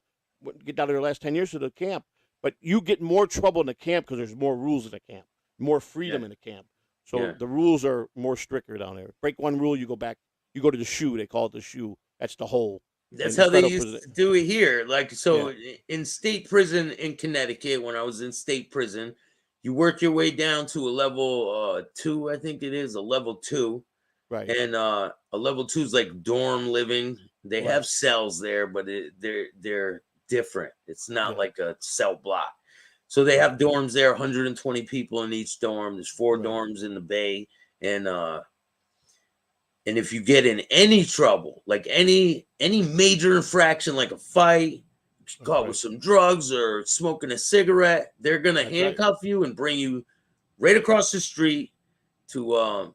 get down to their last 10 years to the camp. But you get more trouble in the camp because there's more rules in the camp, more freedom in the camp. So the rules are more stricter down there. Break one rule, you go back. You go to the shoe. They call it the shoe. That's the hole. That's how they used to do it here. Like, so in state prison in Connecticut, when I was in state prison, you work your way down to a level 2, I think it is, a level 2. Right. And a level 2 is like dorm living. They have cells there, but they're different. It's not like a cell block. So they have dorms there, 120 people in each dorm. There's 4 dorms in the Bay. And if you get in any trouble, like any major infraction, like a fight, caught with some drugs or smoking a cigarette, they're gonna handcuff you and bring you right across the street to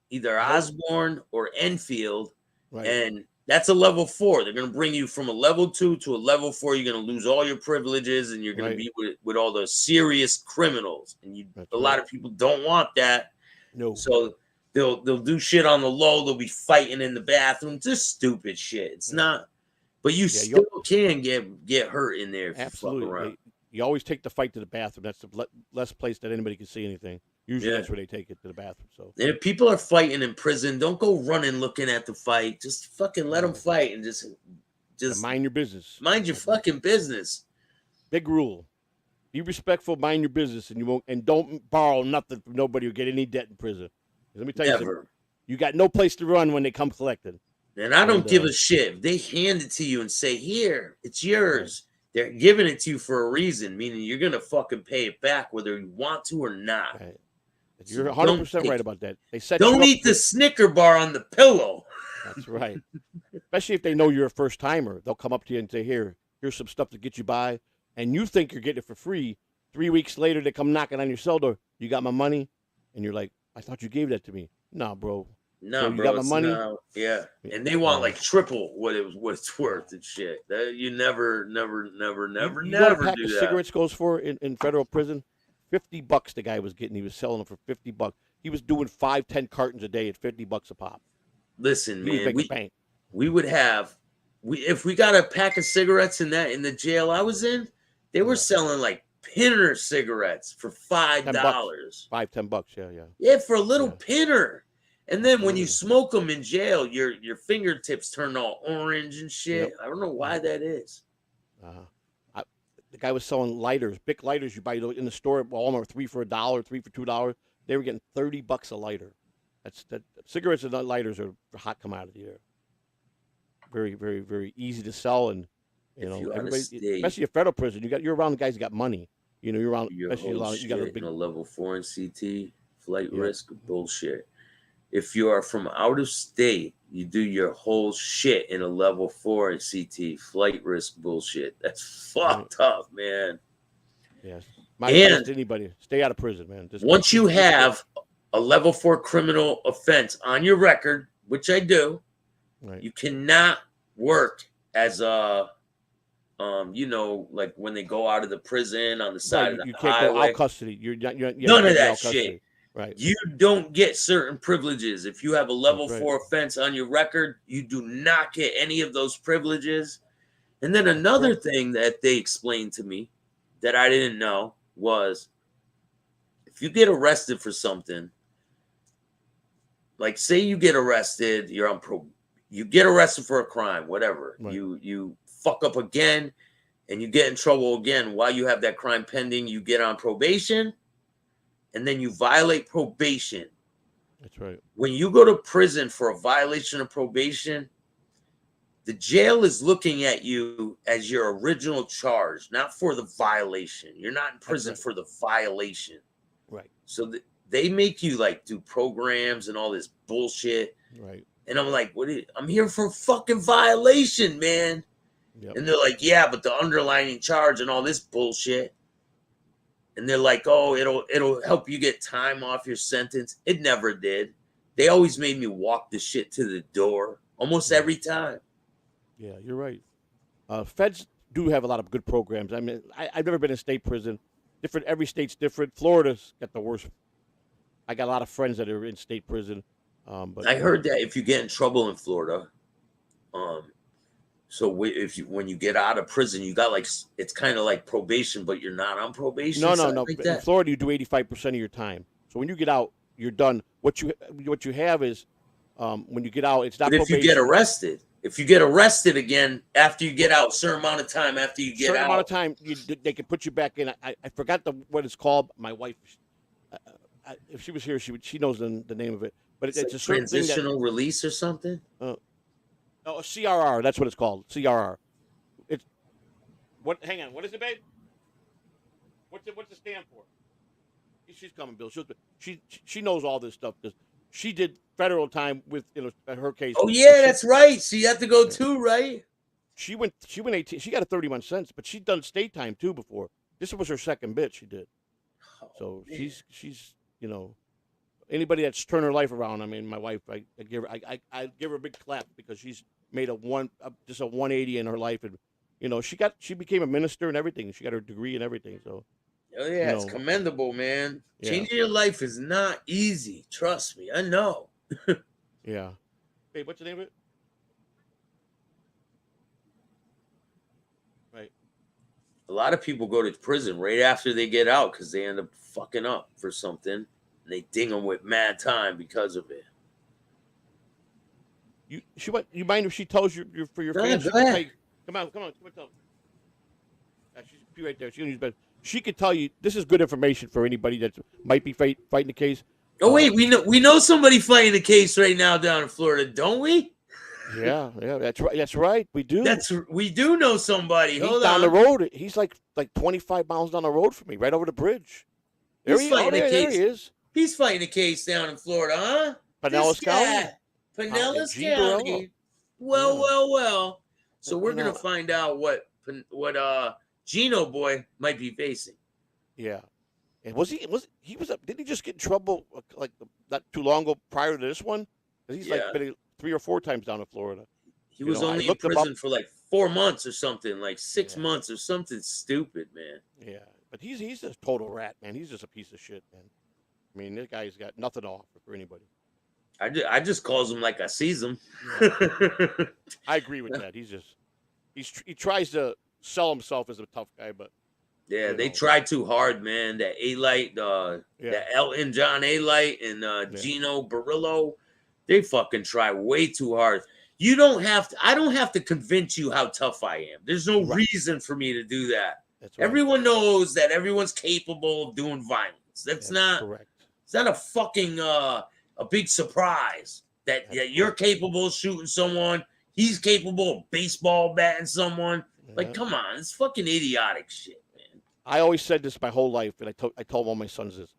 either Osborne or Enfield, and that's a level 4. They're gonna bring you from a level 2 to a level 4. You're gonna lose all your privileges, and you're gonna be with all the serious criminals. And a lot of people don't want that. No. So they'll do shit on the low. They'll be fighting in the bathroom. Just stupid shit. It's not, but you still can get hurt in there if you fuck around. You always take the fight to the bathroom. That's the less place that anybody can see anything. Usually that's where they take it, to the bathroom. So and if people are fighting in prison, don't go running looking at the fight. Just fucking let them fight and just mind your business. Mind your fucking business. Big rule. Be respectful, mind your business, and don't borrow nothing from nobody or get any debt in prison. Let me tell you something. You got no place to run when they come collecting. And I don't give a shit. If they hand it to you and say, here, it's yours. They're giving it to you for a reason, meaning you're going to fucking pay it back whether you want to or not. Right. You're 100% right about that. They set don't eat the Snicker bar on the pillow. That's right. Especially if they know you're a first timer. They'll come up to you and say, here's some stuff to get you by. And you think you're getting it for free. 3 weeks later, they come knocking on your cell door. You got my money? And you're like, I thought you gave that to me. Nah, bro. No, so bro. You got my money? Yeah. And they want like triple what it's worth and shit. You never do a pack do of that. Cigarettes goes for in federal prison. $50 the guy was getting. He was selling them for $50. He was doing 5-10 cartons a day at $50 a pop. Listen, he man, we would have if we got a pack of cigarettes in the jail I was in, they were selling like pinner cigarettes for $5. $5-10, yeah. Yeah, for a little pinner. And then when you smoke them in jail, your fingertips turn all orange and shit. I don't know why that is. The guy was selling lighters, big lighters you buy in the store at Walmart, 3 for $1, 3 for $2. They were getting $30 a lighter. Cigarettes and lighters are a hot commodity there. Very, very, very easy to sell, and everybody, especially a federal prison, you're around the guys that got money. You're around. You got a big level 4 in CT flight risk bullshit. If you are from out of state, you do your whole shit in a level 4 in CT flight risk bullshit. That's fucked up, man. Yes. My advice to anybody: stay out of prison, man. Once you have a level 4 criminal offense on your record, which I do, you cannot work as a, like when they go out of the prison on the side of the highway. You can't go out custody. None of that shit. Right. You don't get certain privileges. If you have a level 4 offense on your record, you do not get any of those privileges. And then another thing that they explained to me that I didn't know was if you get arrested for something, like say you get arrested, you're on you get arrested for a crime, whatever. Right. You fuck up again and you get in trouble again while you have that crime pending, you get on probation. And then you violate probation. That's right. When you go to prison for a violation of probation, the jail is looking at you as your original charge, not for the violation. You're not in prison for the violation. Right. So they make you like do programs and all this bullshit. Right. And I'm like, I'm here for fucking violation, man. Yep. And they're like, yeah, but the underlying charge and all this bullshit. And they're like, oh, it'll help you get time off your sentence. It never did. They always made me walk the shit to the door almost every time. Yeah, you're right. Feds do have a lot of good programs. I mean, I've never been in state prison. Every state's different. Florida's got the worst. I got a lot of friends that are in state prison. But I heard that if you get in trouble in Florida, So when you get out of prison, you got like, it's kind of like probation, but you're not on probation. No. Like In Florida, you do 85% of your time. So when you get out, you're done. What you have is, when you get out, it's not. But if probation. you get arrested again after you get out, certain amount of time after you get out, amount of time, they can put you back in. I forgot what it's called. My wife, if she was here, she knows the name of it. But it's a certain transitional release or something. No, a CRR. That's what it's called. CRR. It's what? Hang on. What is it, babe? What's it stand for? She's coming, Bill. She knows all this stuff because she did federal time with her case. Oh yeah, that's right. So you have to go too, right? She went 18. She got a 30-month sentence, but she'd done state time too before. This was her second bit. She did. So she's anybody that's turned her life around. I mean, my wife, I give her a big clap because she's made just a 180 in her life, and she became a minister and everything. She got her degree and everything. So. Oh yeah, it's commendable, man. Yeah. Changing your life is not easy. Trust me, I know. Yeah. Hey, what's the name of it? Right. A lot of people go to prison right after they get out because they end up fucking up for something, and they ding them with mad time because of it. You mind if she tells you for your fans? Come on, tell me. She's right there. She's gonna use better. She could tell you this is good information for anybody that might be fighting the case. Oh wait, we know somebody fighting the case right now down in Florida, don't we? Yeah, that's right. That's right. We do. We do know somebody. He's down the road. He's like 25 miles down the road from me, right over the bridge. There he is. He's fighting a case down in Florida, huh? Pinellas County. Pinellas County. Well. So we're gonna find out what Gino boy might be facing. Yeah. And didn't he just get in trouble like not too long ago prior to this one? Because he's like been 3 or 4 times down in Florida. He was only in prison for like 4 months or something, like 6 months or something stupid, man. Yeah. But he's a total rat, man. He's just a piece of shit, man. I mean, this guy's got nothing to offer for anybody. I just calls him like I sees him. I agree with that. He tries to sell himself as a tough guy, but they try too hard, man. That A-Light, the Elton John A-Light and Gino Barillo, they fucking try way too hard. I don't have to convince you how tough I am. There's no reason for me to do that. That's right. Everyone knows that everyone's capable of doing violence. That's not correct. It's not a fucking a big surprise that you're capable of shooting someone. He's capable of baseball batting someone. Like, come on, it's fucking idiotic shit, man. I always said this my whole life, and I told all my sons this.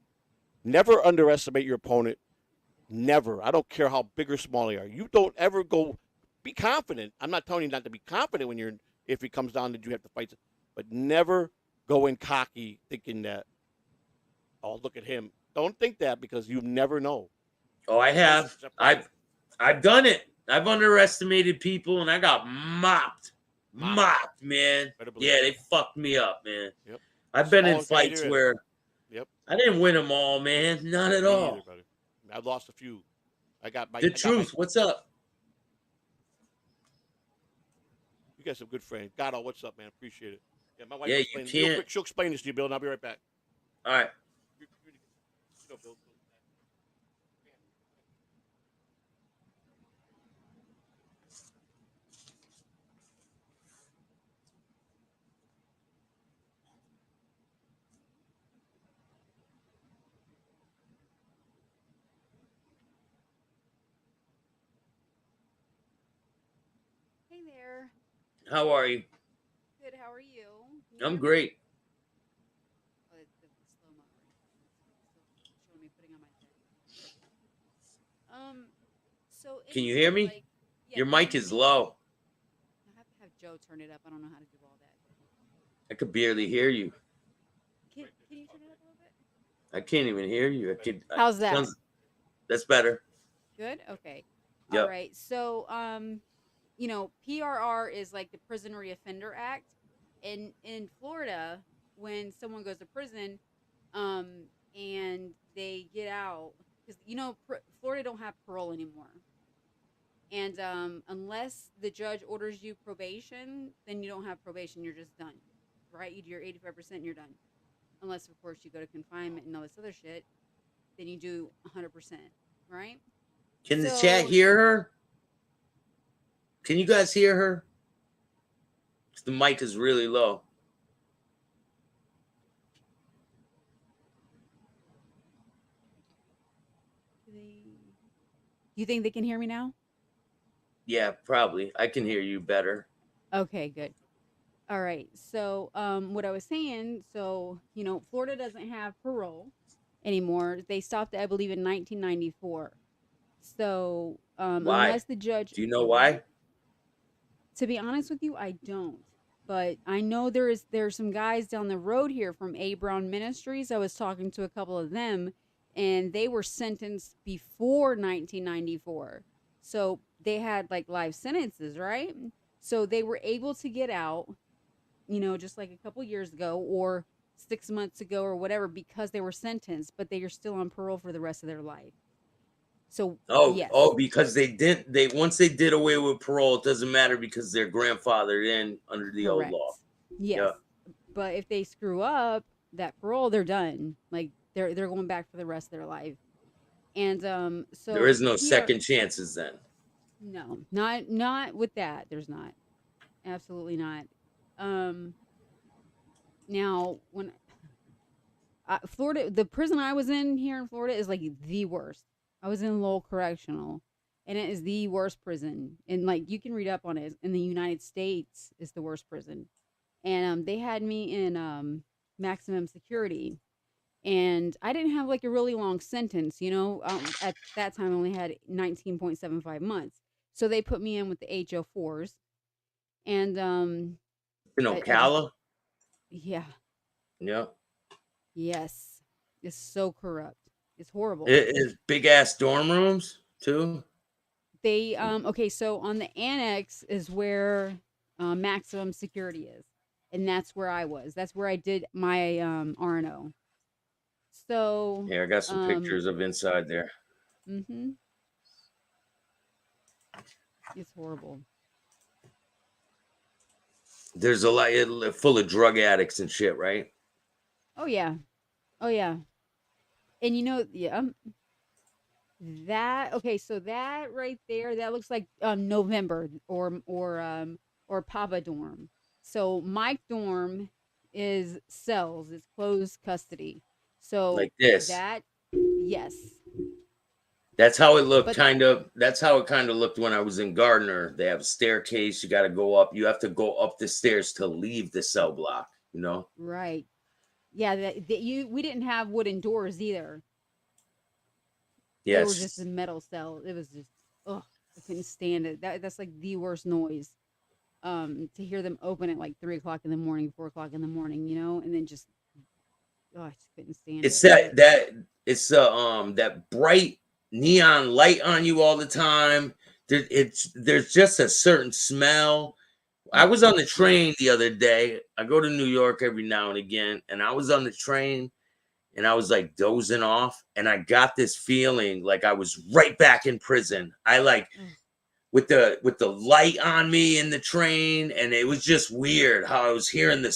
Never underestimate your opponent. Never. I don't care how big or small they are. You don't ever go. Be confident. I'm not telling you not to be confident if it comes down that you have to fight. But never go in cocky thinking that, oh, look at him. Don't think that because you never know. Oh, I have. I've done it. I've underestimated people, and I got mopped, man. Yeah, they fucked me up, man. Yep. I've been in fights where I didn't win them all, man. Not at all. Either, I lost a few. What's up? You got some good friends. Gato, what's up, man? Appreciate it. Yeah, my wife. Yeah, you can't. She'll explain this to you, Bill, and I'll be right back. All right. Bill. Hey there. How are you? Good. How are you? I'm great. Oh, it's the slow-mo showing me putting on my head. So can you hear me? Your mic is low. I have to have Joe turn it up. I don't know how to do all that. I could barely hear you. Can you turn it up a little bit? I can't even hear you. How's that? That's better. Good. Okay. Yep. All right. So, PRR is like the Prison Reoffender Act. In Florida, when someone goes to prison, and they get out, because Florida don't have parole anymore. And unless the judge orders you probation, then you don't have probation. You're just done, right? You do your 85% and you're done. Unless, of course, you go to confinement and all this other shit, then you do 100%, right? Can the chat hear her? Can you guys hear her? The mic is really low. You think they can hear me now? Yeah, probably. I can hear you better. Okay, good. All right. So, what I was saying, so, you know, Florida doesn't have parole anymore. They stopped, I believe, in 1994. So, Why? unless the judge... Do you know why? To be honest with you, I don't. But I know there's some guys down the road here from A. Brown Ministries. I was talking to a couple of them, and they were sentenced before 1994. So they had like life sentences, right? So they were able to get out, you know, just like a couple years ago or 6 months ago or whatever, because they were sentenced, but they are still on parole for the rest of their life. So yes. Because they once they did away with parole, it doesn't matter because they're grandfathered in under the old law. Yes. Yeah. But if they screw up that parole, they're done. Like they're going back for the rest of their life. And so there is no second chances then. No, not with that. There's not. Absolutely not. Now when Florida, the prison I was in here in Florida is like the worst. I was in Lowell Correctional, and it is the worst prison. And like you can read up on it. In the United States, is the worst prison. And they had me in maximum security, and I didn't have like a really long sentence. You know, at that time I only had 19.75 months. So they put me in with the HO4s, and in Ocala. Yeah. Yeah. Yes, it's so corrupt. It's horrible. It is big ass dorm rooms too. They okay, so on the annex is where maximum security is, and that's where I was. That's where I did my RNO. So yeah, I got some pictures of inside there. Mm-hmm. It's horrible. There's a lot full of drug addicts and shit, right? Oh yeah. And you know, yeah, that okay. So that right there, that looks like November or Papa dorm. So my dorm is cells. It's closed custody. So like this. Yes. That's how it looked. That's how it kind of looked when I was in Gardner. They have a staircase. You got to go up. You have to go up the stairs to leave the cell block. You know. Right. Yeah, we didn't have wooden doors either. Yes. They were just a metal cell. It was just, I couldn't stand it. That's like the worst noise. To hear them open at like 3 o'clock in the morning, 4 o'clock in the morning, you know, and then just, I just couldn't stand it. It's that bright neon light on you all the time. There's just a certain smell. I was on the train the other day. I go to New York every now and again, and I was on the train, and I was like dozing off, and I got this feeling like I was right back in prison. I like with the light on me in the train, and it was just weird how I was hearing the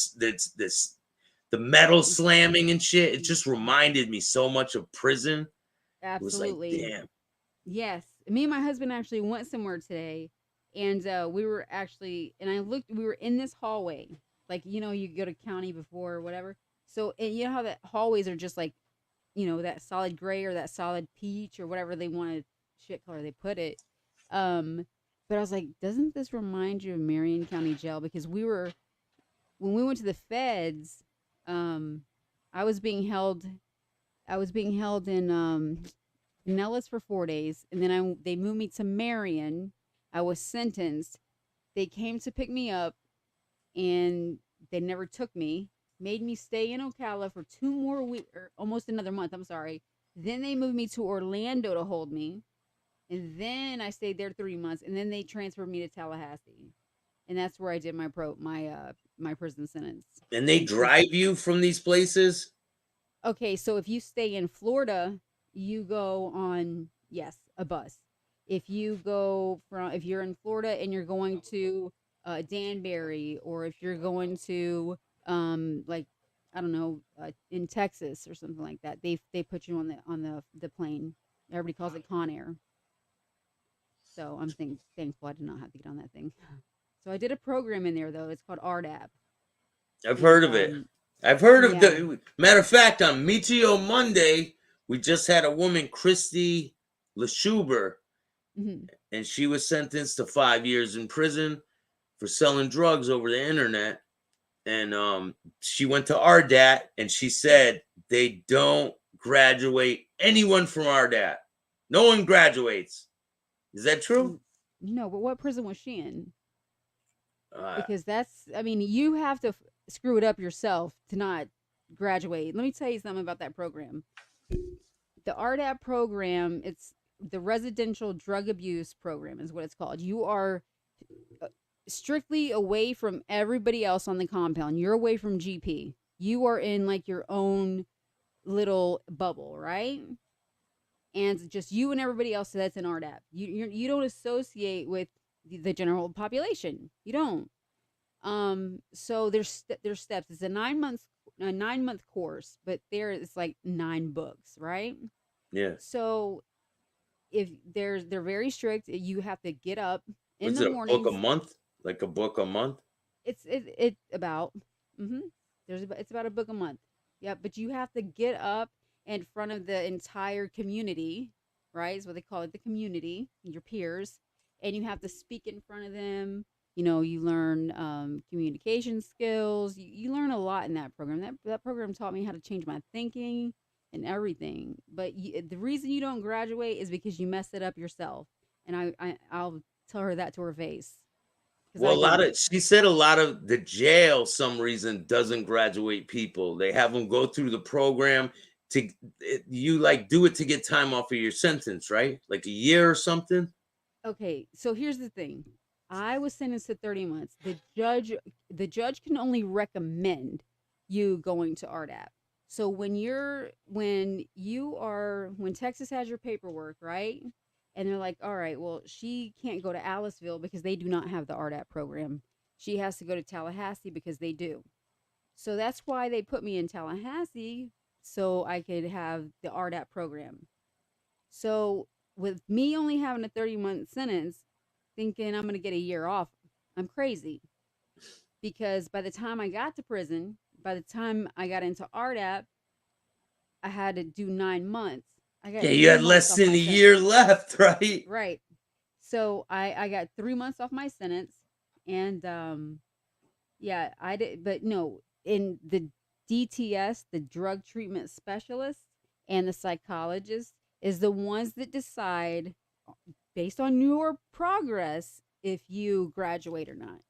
metal slamming and shit. It just reminded me so much of prison. Absolutely. It was like, damn. Yes, me and my husband actually went somewhere today. And we were actually, and I looked, we were in this hallway, like, you know, you go to county before or whatever. So, and you know how the hallways are just like, you know, that solid gray or that solid peach or whatever they wanted, shit color they put it. But I was like, doesn't this remind you of Marion County Jail? Because when we went to the feds, I was being held in Nellis for 4 days. And then they moved me to Marion. I was sentenced. They came to pick me up, and they never took me. Made me stay in Ocala for 2 more weeks, or almost another month. I'm sorry. Then they moved me to Orlando to hold me, and then I stayed there 3 months, and then they transferred me to Tallahassee, and that's where I did my prison sentence. And they drive you from these places? Okay, so if you stay in Florida, you go on a bus. If you're in Florida and you're going to Danbury, or if you're going to like, I don't know, in Texas or something like that, they put you on the plane. Everybody calls it Con Air. So I'm thankful I did not have to get on that thing. So I did a program in there though. It's called RDAP. I've heard of it. I've heard of the matter of fact, on Meteo Monday, we just had a woman, Christy LeSchuber, and she was sentenced to 5 years in prison for selling drugs over the internet. And she went to RDAT, and she said they don't graduate anyone from RDAT. No one graduates. Is that true? No, but what prison was she in? Because you have to screw it up yourself to not graduate. Let me tell you something about that program. The RDAP program, it's the residential drug abuse program is what it's called. You are strictly away from everybody else on the compound. You're away from GP. You are in like your own little bubble, right? And just you and everybody else that's in RDAP. You don't associate with the general population. You don't. So there's steps. It's a 9 month course, but it's like 9 books, right? Yeah. So if they're very strict. You have to get up in the morning. A book a month? Like a book a month? It's about it's about a book a month. Yeah, but you have to get up in front of the entire community, right? Is what they call it, the community, your peers, and you have to speak in front of them. You know, you learn communication skills. You learn a lot in that program. That program taught me how to change my thinking and everything. But the reason you don't graduate is because you messed it up yourself. And I'll tell her that to her face. Well, she said a lot of the jail, some reason, doesn't graduate people. They have them go through the program do it to get time off of your sentence, right? Like a year or something. Okay, so here's the thing. I was sentenced to 30 months. The judge can only recommend you going to RDAP. So when Texas has your paperwork, right? And they're like, all right, well, she can't go to Aliceville because they do not have the RDAP program. She has to go to Tallahassee because they do. So that's why they put me in Tallahassee, so I could have the RDAP program. So with me only having a 30-month sentence, thinking I'm going to get a year off, I'm crazy. Because by the time I got to prison, by the time I got into RDAP, I had to do 9 months. You had less than a year left, right? Right. So I got 3 months off my sentence, and I did. But no, in the DTS, the drug treatment specialist and the psychologist is the ones that decide based on your progress if you graduate or not.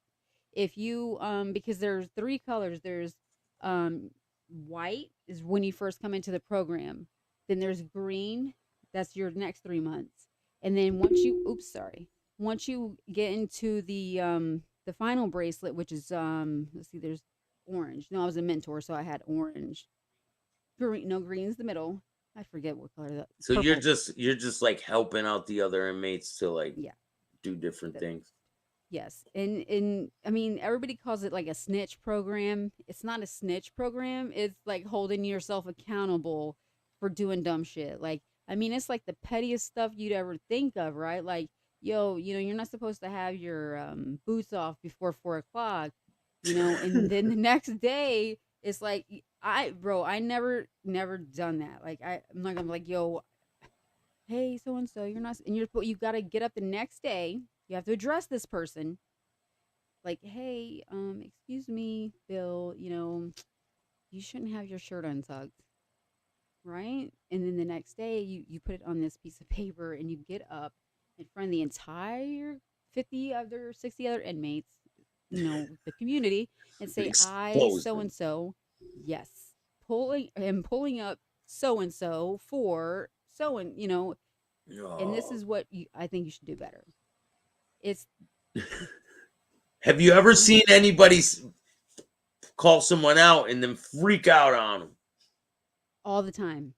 If you because there's 3 colors. There's white is when you first come into the program. Then there's green, that's your next 3 months. And then once you get into the final bracelet, which is there's orange. No, I was a mentor, so I had orange. Green, no, green's the middle. I forget what color that. So purple. you're just like helping out the other inmates to do different things. Yes. And I mean, everybody calls it like a snitch program. It's not a snitch program. It's like holding yourself accountable for doing dumb shit. Like, I mean, it's like the pettiest stuff you'd ever think of, right? Like, you're not supposed to have your boots off before 4 o'clock, and then the next day it's like, I never done that. Like, I'm not gonna be like, hey, so-and-so, you got to get up the next day. You have to address this person. Like, hey, excuse me, Bill, you shouldn't have your shirt untucked. Right? And then the next day you put it on this piece of paper and you get up in front of the entire 60 other inmates, the community, and say, I so-and-so, yes, pulling up so-and-so for and this is what I think you should do better. It's Have you ever seen anybody call someone out and then freak out on them? All the time.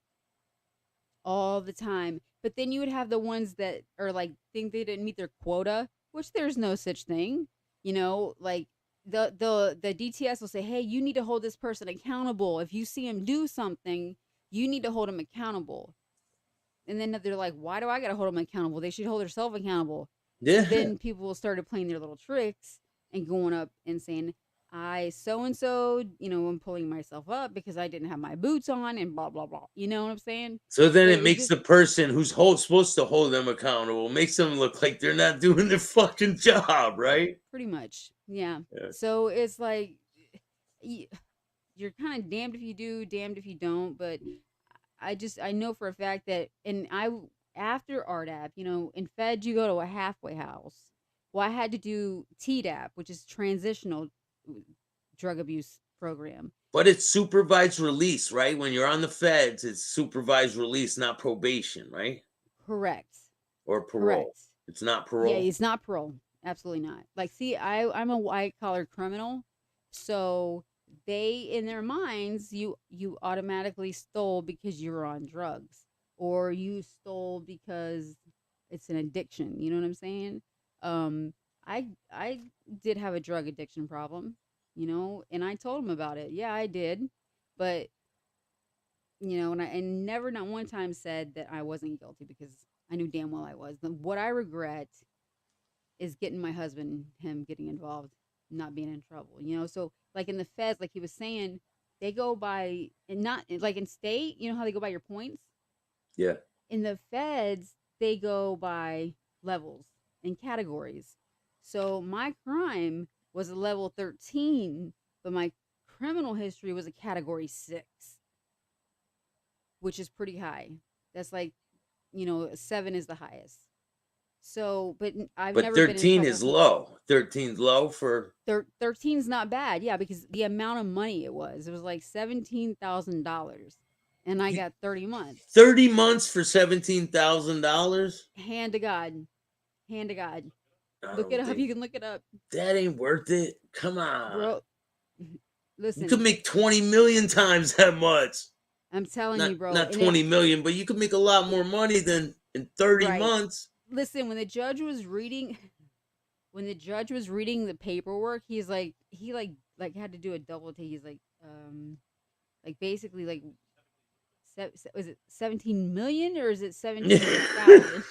But then you would have the ones that are like think they didn't meet their quota, which there's no such thing. You know, like the DTS will say, "Hey, you need to hold this person accountable. If you see him do something, you need to hold him accountable." And then they're like, "Why do I got to hold them accountable? They should hold themselves accountable." Yeah. So then people started playing their little tricks and going up and saying, "I so-and-so, you know, I'm pulling myself up because I didn't have my boots on and blah, blah, blah." You know what I'm saying? So then So it makes the person who's supposed to hold them accountable, makes them look like they're not doing their fucking job, right? Pretty much. Yeah. Yeah. So it's like, you're kind of damned if you do, damned if you don't. But I know for a fact that, and after RDAP, you know, in Fed, you go to a halfway house. Well, I had to do TDAP, which is transitional drug abuse program. But it's supervised release, right? When you're on the feds, it's supervised release, not probation, right? Correct. Or parole. Correct. It's not parole. Yeah, it's not parole. Absolutely not. Like, see, I'm a white collar criminal, so they, in their minds, you automatically stole because you were on drugs, or you stole because it's an addiction. You know what I'm saying? I did have a drug addiction problem, you know, and I told them about it. Yeah, I did, but you know, and I never, not one time said that I wasn't guilty, because I knew damn well I was. What I regret is getting my husband, him getting involved, not being in trouble, you know? So like in the feds, like he was saying, they go by, and not like in state, you know how they go by your points? Yeah. In the feds, they go by levels and categories. So my crime was a level 13, but my criminal history was a category 6, which is pretty high. That's like, you know, 7 is the highest. So, but I've never been in 13 trouble is low. 13's low for 13's not bad. Yeah, because the amount of money it was like $17,000, and I got 30 months. 30 months for $17,000? Hand to God. Hand to God. I Look don't it up. think- You can look it up. That ain't worth it. Come on. Bro, listen. You could make 20 million times that much. I'm telling Not, you, bro. not and 20 million, but you could make a lot more money than in 30 Right. months. Listen, when the judge was reading the paperwork, he's like, he had to do a double take. He's like basically like, was it 17 million or is it 17,000?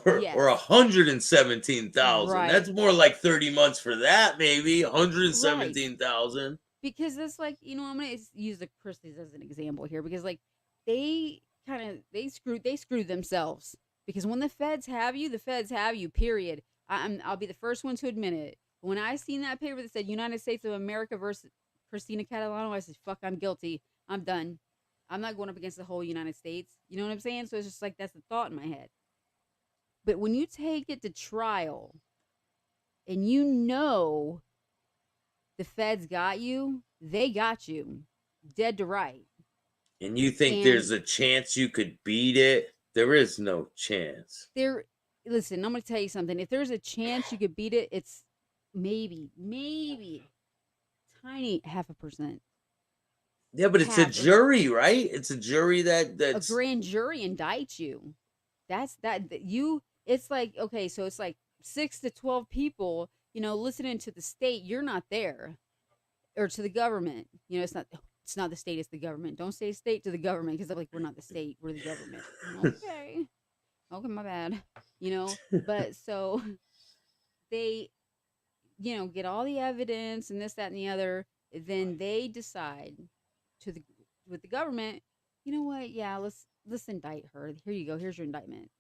Or 117,000. Right. That's more like 30 months for that, maybe 117,000. Because it's like, you know, I'm gonna use the Chrisleys as an example here, because like they screwed themselves. Because when the feds have you, period. I'll be the first one to admit it. When I seen that paper that said United States of America versus Christina Catalano, I said, fuck, I'm guilty. I'm done. I'm not going up against the whole United States. You know what I'm saying? So it's just like, that's the thought in my head. But when you take it to trial and you know the feds got you, they got you dead to right. And you think there's a chance you could beat it? There is no chance. Listen, I'm going to tell you something. If there's a chance you could beat it, it's maybe tiny 0.5%. Yeah, but it's a jury, right? It's a jury that's a grand jury indicts you. It's like, okay, so it's like 6 to 12 people, you know, listening to the state. You're not there, or to the government. You know, it's not the state, it's the government. Don't say state to the government, because they're like, we're not the state, we're the government. Okay, my bad. You know, but so they, you know, get all the evidence and this, that, and the other. Then they decide with the government, you know what? Yeah, let's indict her. Here you go. Here's your indictment.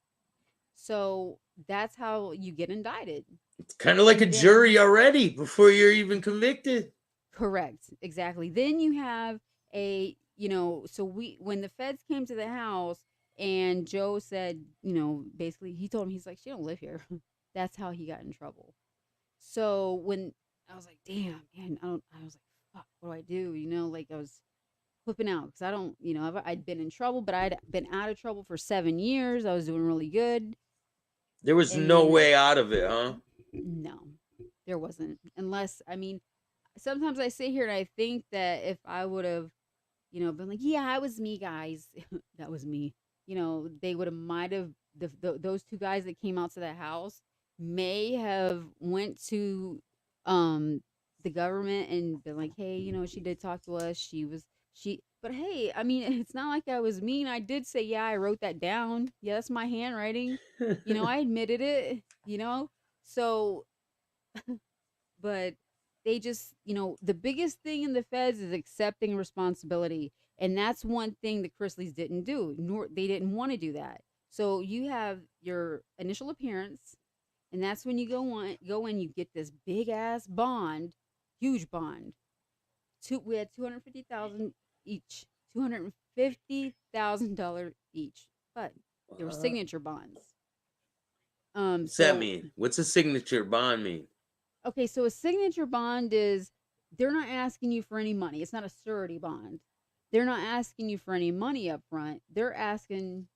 So that's how you get indicted. It's kind of like a jury already before you're even convicted. Correct. Exactly. Then you have when the feds came to the house and Joe said, you know, basically he told him, he's like, she don't live here. That's how he got in trouble. So when I was like, damn, man, I was like, fuck, what do I do? You know, like I was flipping out, because I don't, you know, I'd been in trouble, but I'd been out of trouble for 7 years. I was doing really good. There was no way out of it, huh? No, there wasn't. Unless, I mean, sometimes I sit here and I think that if I would have, you know, been like, yeah, I was me, guys. That was me. they would have might have those two guys that came out to the house may have went to the government and been like, hey, she did talk to us. But hey, I mean, it's not like I was mean. I did say, yeah, I wrote that down. Yeah, that's my handwriting. I admitted it, So, but they just, the biggest thing in the feds is accepting responsibility. And that's one thing the Chrisleys didn't do, nor they didn't want to do that. So you have your initial appearance, and that's when you go in, you get this big ass bond, huge bond. We had $250,000 each, $250,000 each, but they were signature bonds. What's that mean? What's a signature bond mean? Okay, so a signature bond is they're not asking you for any money. It's not a surety bond. They're not asking you for any money up front. They're asking,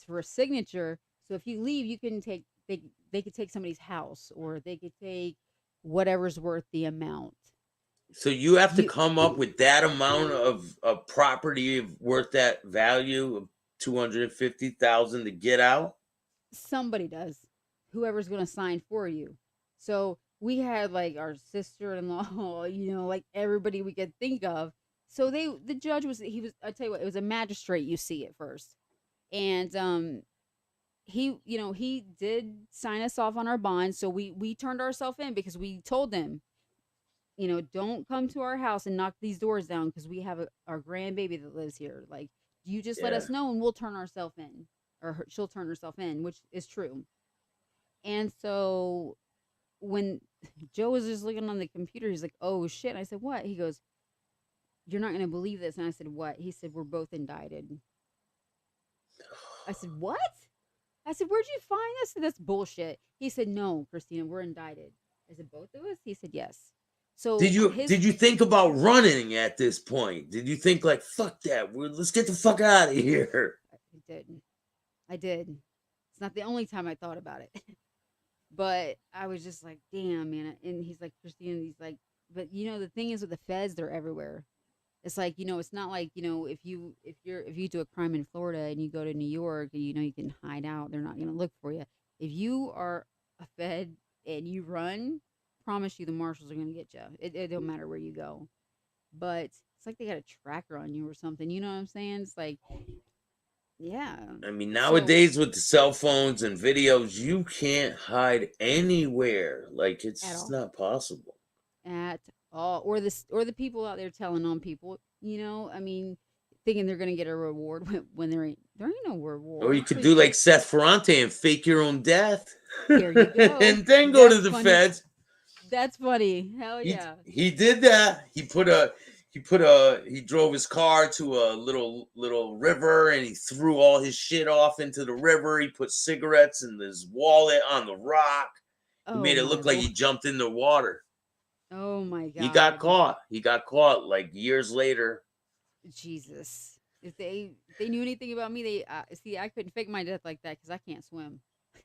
for a signature. So if you leave, you can take they could take somebody's house, or they could take whatever's worth the amount. So you have to come up with that amount of property worth that value of $250,000 to get out? Somebody does. Whoever's going to sign for you. So we had like our sister-in-law, like everybody we could think of. So the judge I tell you what, it was a magistrate you see at first. And he did sign us off on our bond. So we turned ourselves in because we told them, don't come to our house and knock these doors down because we have our grandbaby that lives here. Like, you just let us know and we'll turn ourselves in, or she'll turn herself in, which is true. And so when Joe was just looking on the computer, he's like, oh shit. And I said, what? He goes, you're not going to believe this. And I said, what? He said, we're both indicted. I said, what? I said, where'd you find this? That's bullshit. He said, no, Christina, we're indicted. I said, both of us? He said, yes. So did you think about running at this point? Did you think like, fuck that, let's get the fuck out of here? I did. It's not the only time I thought about it. But I was just like, damn, man. And he's like, Christina, he's like, but the thing is with the feds, they're everywhere. It's like, it's not like, if you do a crime in Florida and you go to New York and you can hide out, they're not going to look for you. If you are a fed and you run, promise you the marshals are going to get you. It don't matter where you go. But it's like they got a tracker on you or something. You know what I'm saying? It's like, yeah. I mean, nowadays with the cell phones and videos, you can't hide anywhere. Like, it's not possible. At all. Or the people out there telling on people, I mean, thinking they're going to get a reward when there ain't no reward. Or you could do like Seth Ferrante and fake your own death. There you go. And then go to the feds. That's funny. Hell yeah. He did that. He drove his car to a little river and he threw all his shit off into the river. He put cigarettes in his wallet on the rock. He made it look like he jumped in the water. Oh my God. He got caught like years later. Jesus. If they knew anything about me, I couldn't fake my death like that because I can't swim.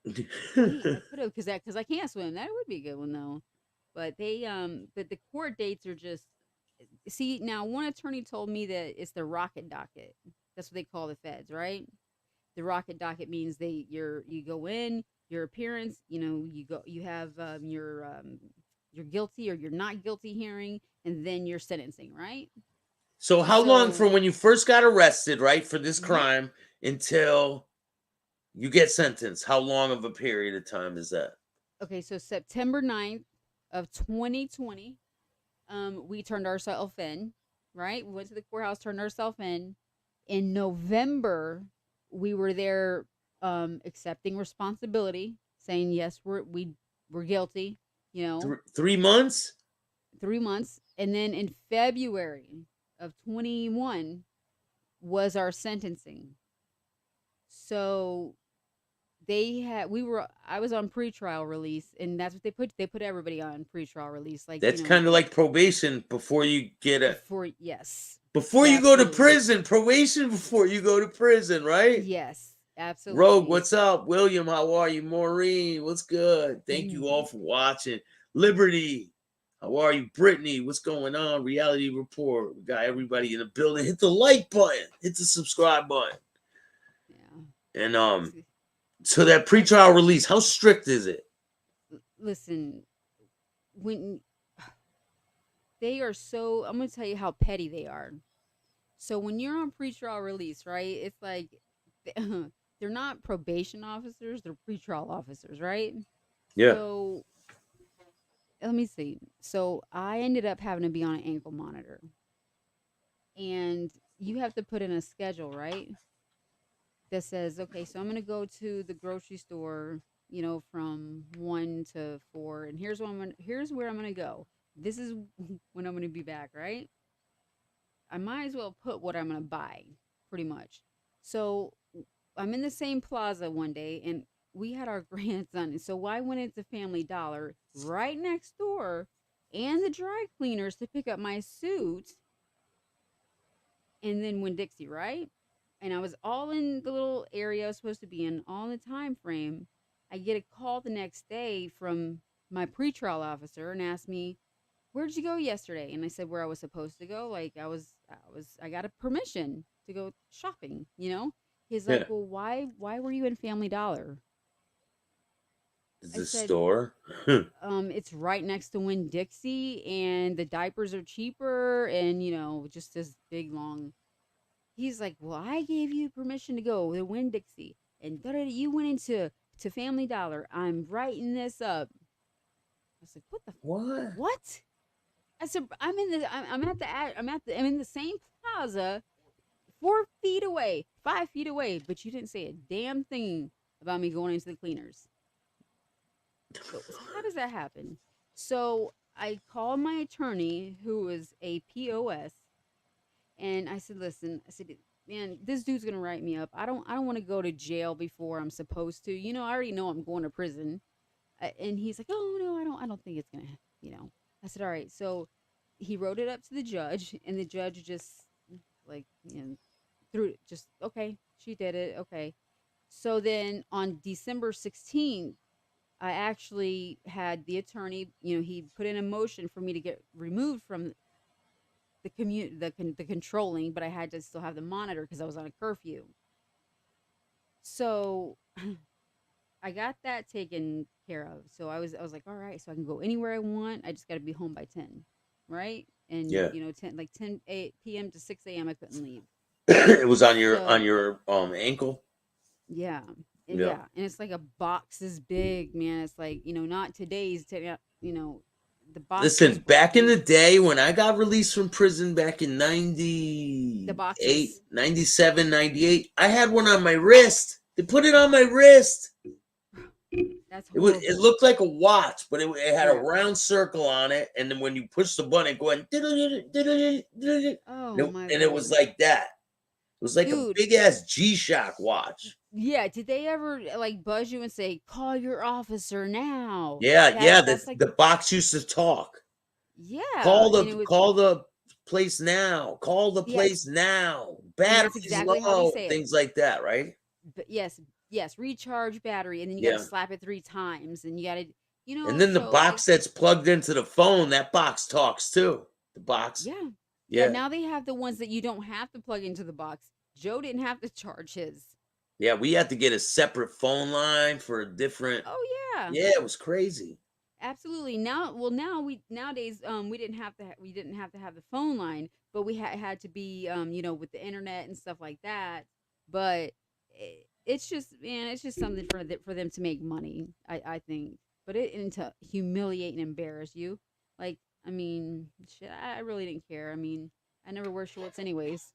I could have, because I can't swim. That would be a good one though. But but the court dates are just, see, now one attorney told me that it's the rocket docket. That's what they call the feds, right? The rocket docket means you go in, your appearance, you have your guilty or you're not guilty hearing, and then your sentencing, right? So how long from when you first got arrested, right, for this crime until you get sentenced? How long of a period of time is that? Okay, so September 9th of 2020, we turned ourselves in, right? We went to the courthouse, turned ourselves in. In November, we were there accepting responsibility, saying, yes, we're guilty, 3 months? 3 months. And then in February of 21 was our sentencing. So I was on pretrial release, and that's what they put everybody on pretrial release. Like, that's kind of like probation before you get yes. Before you go to prison, probation before you go to prison, right? Yes, absolutely. Rogue, what's up? William, how are you? Maureen, what's good? Thank you all for watching. Liberty, how are you? Brittany, what's going on? Reality Report, we got everybody in the building. Hit the like button, hit the subscribe button. And so that pretrial release, how strict is it? Listen, when they are so, I'm going to tell you how petty they are. So when you're on pretrial release, right? It's like they're not probation officers, they're pretrial officers, right? Yeah. So let me see. So I ended up having to be on an ankle monitor. And you have to put in a schedule, right? That says, okay, so I'm going to go to the grocery store, from 1 to 4, and here's where I'm going to go. This is when I'm going to be back, right? I might as well put what I'm going to buy, pretty much. So I'm in the same plaza one day, and we had our grandson. And so I went into Family Dollar right next door and the dry cleaners to pick up my suit. And then Winn-Dixie, right? And I was all in the little area I was supposed to be in, all in the time frame. I get a call the next day from my pretrial officer and asked me, "Where'd you go yesterday?" And I said where I was supposed to go. Like I got a permission to go shopping, He's like, "Well, why were you in Family Dollar?" Is the store? It's right next to Winn-Dixie, and the diapers are cheaper, and just this big long. He's like, "Well, I gave you permission to go to Winn-Dixie, and you went into Family Dollar. I'm writing this up." I was like, "What the what? What?" I said, "I'm in the same plaza, 4 feet away, 5 feet away, but you didn't say a damn thing about me going into the cleaners." So how does that happen? So I called my attorney, who was a POS, and I said, "Listen," I said, "man, this dude's gonna write me up. I don't want to go to jail before I'm supposed to. I already know I'm going to prison." And he's like, "Oh no, I don't think it's gonna." I said, "All right." So he wrote it up to the judge, and the judge just threw it. Just, okay, she did it. Okay. So then on December 16th, I actually had the attorney. He put in a motion for me to get removed from the controlling, but I had to still have the monitor because I was on a curfew. So I got that taken care of. So I was like, all right, so I can go anywhere I want. I just got to be home by 10, right? And 10 p.m. to 6 a.m. I couldn't leave. It was on your ankle. Yeah. Yeah, and it's like a box this big, man. It's like, not today's, the box. Listen, back in the day when I got released from prison back in 98, 97, 98, I had one on my wrist. They put it on my wrist. That's horrible. It looked like a watch, but it had a round circle on it, and then when you push the button, it go and it was like that. It was like a big ass G-Shock watch. Yeah, did they ever buzz you and say, "Call your officer now"? Yeah, the box used to talk. Yeah, call the place now. Call the place now. Battery's low. Things like that, right? But yes, recharge battery, and then you got to slap it 3 times, and you got to, And then the box that's plugged into the phone, that box talks too. The box. Yeah. Now they have the ones that you don't have to plug into the box. Joe didn't have to charge his. Yeah, we had to get a separate phone line for a different. Oh yeah. Yeah, it was crazy. Absolutely. Nowadays we didn't have to have the phone line, but we had to be with the internet and stuff like that. But it's just something for them to make money, I think. But and to humiliate and embarrass you, shit, I really didn't care. I never wear shorts anyways.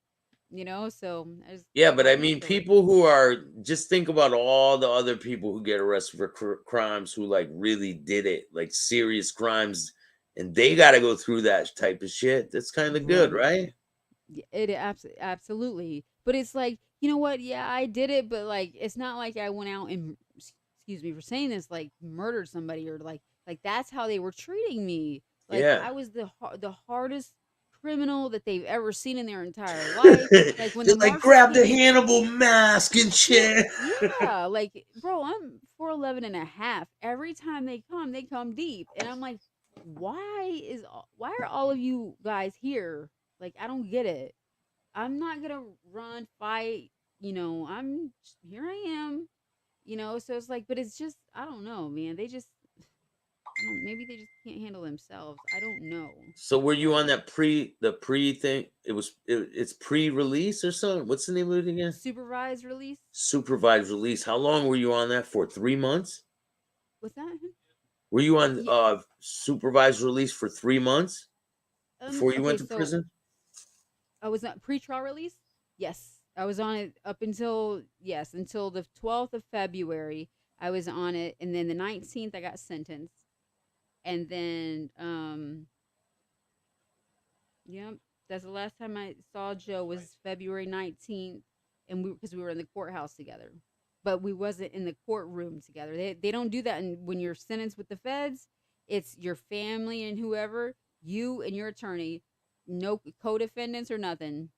So but people who are, just think about all the other people who get arrested for crimes who really did it, serious crimes, and they got to go through that type of shit. That's kind of good, right? It absolutely. But it's like, you know what? Yeah, I did it, but it's not like I went out and, excuse me for saying this, murdered somebody, or that's how they were treating me. I was the hardest criminal that they've ever seen in their entire life. When they grab the Hannibal mask and shit. Yeah, bro, I'm 4'11" and a half. Every time they come deep, and I'm like, why are all of you guys here? I don't get it. I'm not gonna run, fight, I'm here. I am. So it's like, but it's just, I don't know, man. They just, maybe they just can't handle themselves. I don't know. So were you on that the pre thing? It's pre-release or something. What's the name of it again? Supervised release. Supervised release. How long were you on that for? 3 months? What's that? Were you on supervised release for 3 months before you went to prison? I was not pre-trial release. Yes, I was on it up until until the 12th of February. I was on it, and then the 19th I got sentenced, and then yep, that's the last time I saw Joe was February 19th, and because we were in the courthouse together, but we wasn't in the courtroom together. They don't do that, and when you're sentenced with the feds, it's your family and whoever, you and your attorney, no co-defendants or nothing,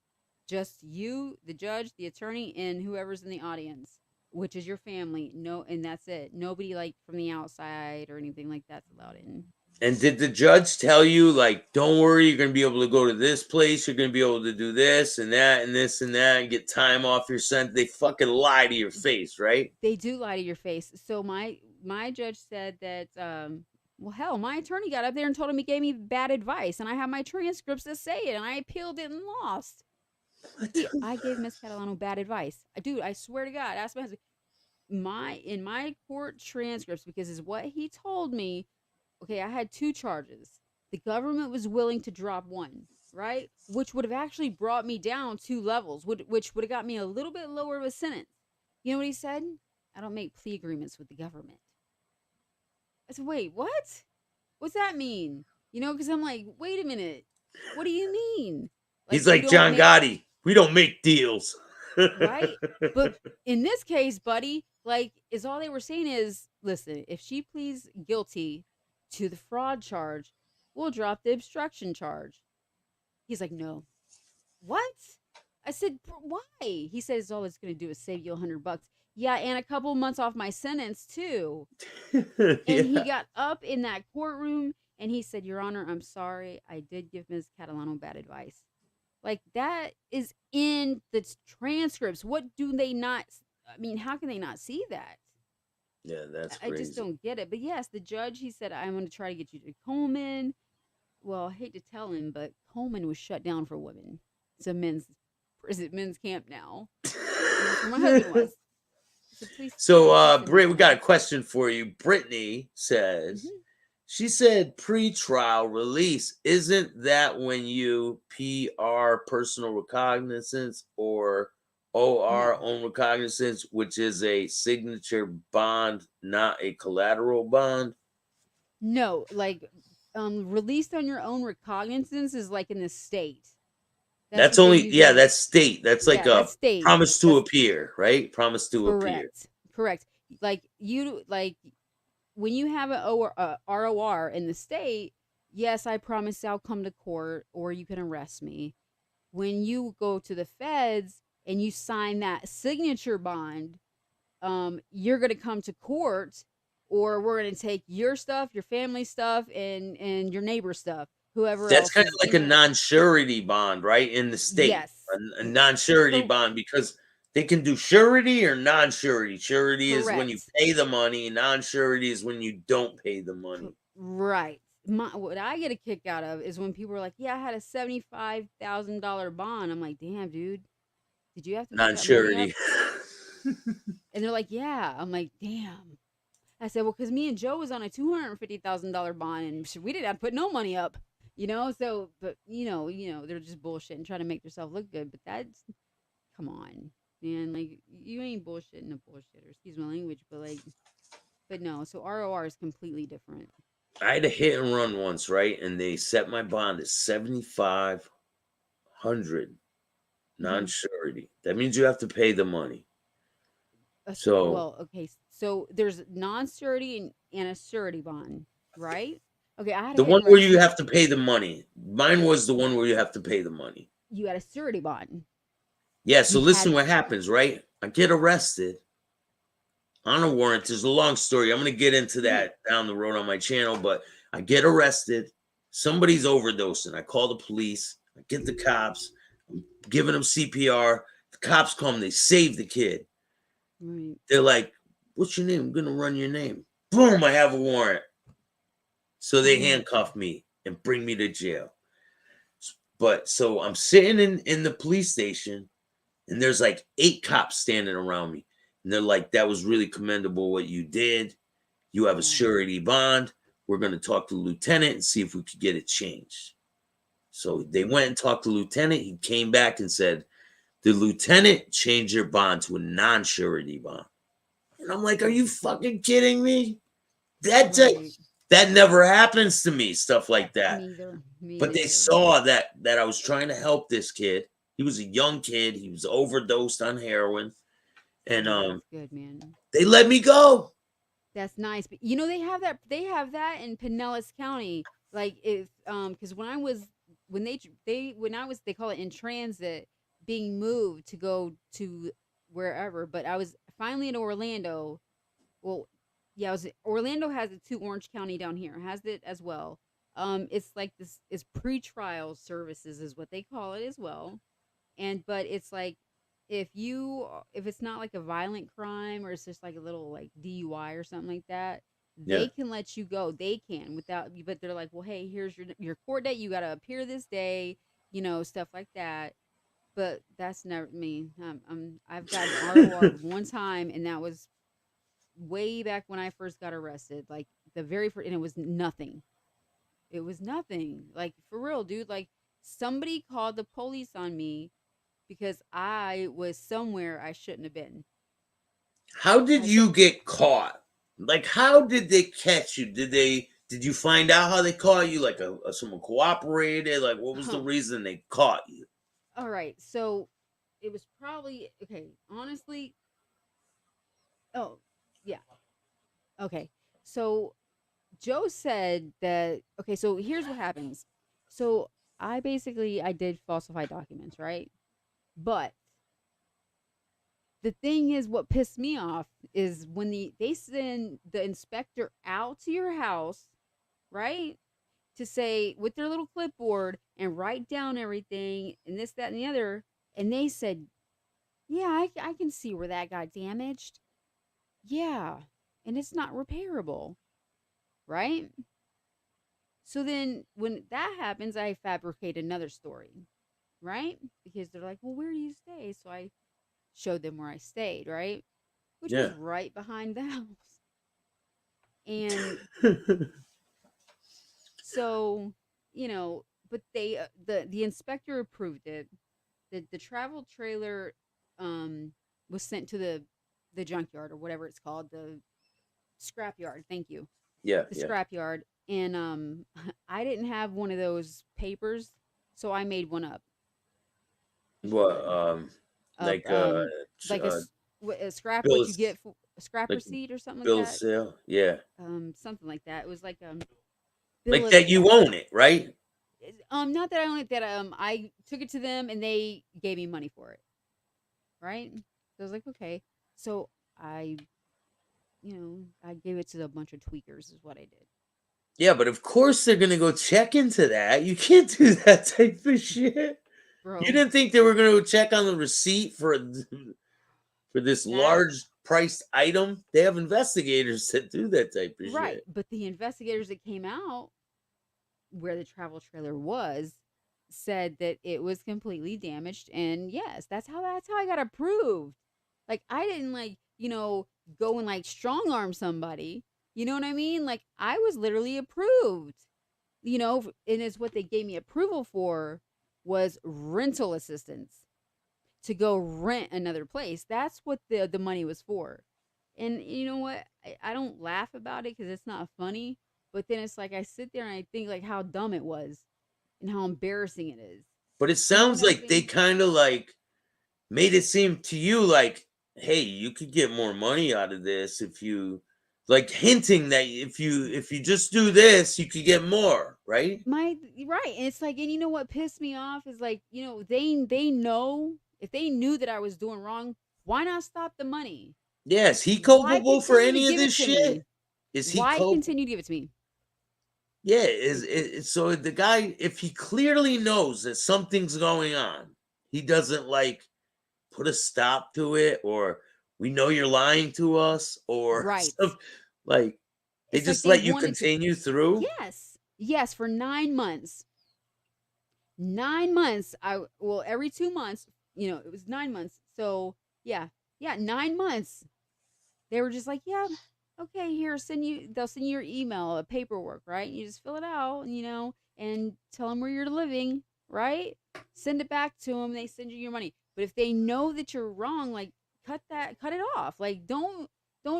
just you, the judge, the attorney, and whoever's in the audience, which is your family. No, and that's it. Nobody like from the outside or anything like that's allowed in. And did the judge tell you, like, don't worry, you're going to be able to go to this place, you're going to be able to do this and that and this and that and get time off your sentence? They fucking lie to your face, right? They do lie to your face. So my judge said that, well, hell, my attorney got up there and told him he gave me bad advice, and I have my transcripts that say it, and I appealed it and lost. I gave Miss Catalano bad advice. Dude, I swear to God, ask my husband. In my court transcripts, because is what he told me. Okay, I had 2 charges. The government was willing to drop 1, right? Which would have actually brought me down 2 levels, which would have got me a little bit lower of a sentence. You know what he said? I don't make plea agreements with the government. I said, wait, what? What's that mean? Because I'm like, wait a minute. What do you mean? He's like John Gotti. We don't make deals. Right? But in this case, buddy, is all they were saying is, listen, if she pleads guilty to the fraud charge, we'll drop the obstruction charge. He's like, no. What? I said, why? He says all it's going to do is save you $100. Yeah, and a couple months off my sentence too. And he got up in that courtroom and he said, Your Honor, I'm sorry. I did give Ms. Catalano bad advice. That is in the transcripts. What do they not? I mean, how can they not see that? Yeah, that's crazy. I just don't get it. But yes, the judge, he said, I'm going to try to get you to Coleman. Well, I hate to tell him, but Coleman was shut down for women. It's a men's camp now. That's where my husband was. So, Britt, we got a question for you. Brittany says, she said pre-trial release. Isn't that when you PR, personal recognizance, or OR, own recognizance, which is a signature bond, not a collateral bond? No, released on your own recognizance is like in the state. That's only, that's state. That's like a state. Promise to appear, right? Promise to appear. Correct. When you have an ROR in the state, yes, I promise I'll come to court or you can arrest me. When you go to the feds and you sign that signature bond, you're going to come to court, or we're going to take your stuff, your family stuff, and your neighbor stuff. Whoever That's else kind of like a non-surety bond, right? In the state. Yes. A non-surety bond, because they can do surety or non-surety. Surety is when you pay the money. Non-surety is when you don't pay the money. Right. What I get a kick out of is when people are like, yeah, I had a $75,000 bond. I'm like, damn, dude. Did you have to non-surety? And they're like, yeah. I'm like, damn. I said, well, because me and Joe was on a $250,000 bond and we didn't have to put no money up. So, but they're just bullshit and trying to make themselves look good. But that's, come on, man. You ain't bullshitting a bullshitter. Excuse my language, but no. So ROR is completely different. I had a hit and run once, right? And they set my bond at $7,500 non-surety. That means you have to pay the money. Okay. So there's non-surety and a surety bond, right? Okay, I had the one where you have to pay the money. Mine was the one where you have to pay the money. You had a surety bond. Yeah, so listen what happens, right? I get arrested on a warrant. There's a long story. I'm going to get into that down the road on my channel, but I get arrested. Somebody's overdosing. I call the police. I get the cops. I'm giving them CPR. The cops come, they save the kid. Right. They're like, what's your name? I'm gonna run your name. Boom, I have a warrant. So they handcuff me and bring me to jail. But so I'm sitting in the police station, and there's like 8 cops standing around me. And they're like, that was really commendable what you did. You have a surety bond. We're going to talk to the lieutenant and see if we could get it changed. So they went and talked to the lieutenant. He came back and said, the lieutenant changed your bond to a non-surety bond. And I'm like, are you fucking kidding me? That never happens to me, stuff like that. But they saw that I was trying to help this kid. He was a young kid. He was overdosed on heroin. And good, man. They let me go. That's nice. But you know, they have that in Pinellas County. Like if because they call it in transit, being moved to go to wherever. But I was finally in Orlando. Well, yeah, Orlando has it too. Orange County down here has it as well. It's like this is pretrial services is what they call it as well. But it's like if it's not like a violent crime or it's just like a little like DUI or something like that, they can let you go. They can but they're like, well, hey, here's your court date. You got to appear this day, stuff like that. But that's never me. I've gotten ROR one time, and that was way back when I first got arrested. Like the very first, and it was nothing. It was nothing. Like for real, dude. Like somebody called the police on me because I was somewhere I shouldn't have been. How did you get caught? Like, how did they catch you? Did you find out how they caught you? Like someone cooperated? Like, what was the reason they caught you? All right. So it was probably, okay, honestly. Oh, yeah. Okay. So Joe said that, okay, so here's what happens. So I did falsify documents, right? But the thing is, what pissed me off is when they send the inspector out to your house, right? To say with their little clipboard and write down everything and this, that, and the other. And they said, yeah, I can see where that got damaged. Yeah. And it's not repairable. Right? So then when that happens, I fabricate another story. Right? Because they're like, well, where do you stay? So I showed them where I stayed, right? Which was right behind the house. And so, but they the inspector approved it. The travel trailer was sent to the junkyard or whatever it's called, the scrapyard. Thank you. Yeah. The scrapyard. And I didn't have one of those papers, so I made one up. What like a scrap bill what you get for a scrap receipt or something bill like that. sale, yeah. Something like that. It was like like that you own it, right? Not that I own it. That I took it to them and they gave me money for it. Right. So I was like, okay. So I gave it to a bunch of tweakers. Is what I did. Yeah, but of course they're gonna go check into that. You can't do that type of shit. Bro. You didn't think they were going to check on the receipt for this large priced item? They have investigators that do that type of shit. Right, but the investigators that came out where the travel trailer was said that it was completely damaged, and yes, that's how I got approved. Like I didn't go and strong arm somebody. You know what I mean? Like I was literally approved. And it's what they gave me approval for. Was rental assistance to go rent another place. That's what the money was for. And you know what? I don't laugh about it because it's not funny. But then it's like I sit there and I think like how dumb it was and how embarrassing it is. But it sounds like they kind of made it seem to you like, hey, you could get more money out of this if you hinting that if you just do this, you could get more, right? Right. And it's like, and you know what pissed me off is they know if they knew that I was doing wrong, why not stop the money? Yes, he culpable for any of this shit? Is he why continue to give it to me? Yeah, so the guy, if he clearly knows that something's going on, he doesn't put a stop to it, or we know you're lying to us, or Right. stuff like they It's just like let they you wanted to- continue through? Yes, for 9 months. 9 months. Every 2 months, it was 9 months. So yeah, 9 months. They were just like, yeah, okay, here, they'll send you your email, paperwork, right? You just fill it out, and tell them where you're living, right? Send it back to them. They send you your money. But if they know that you're wrong, like, cut it off. Like, don't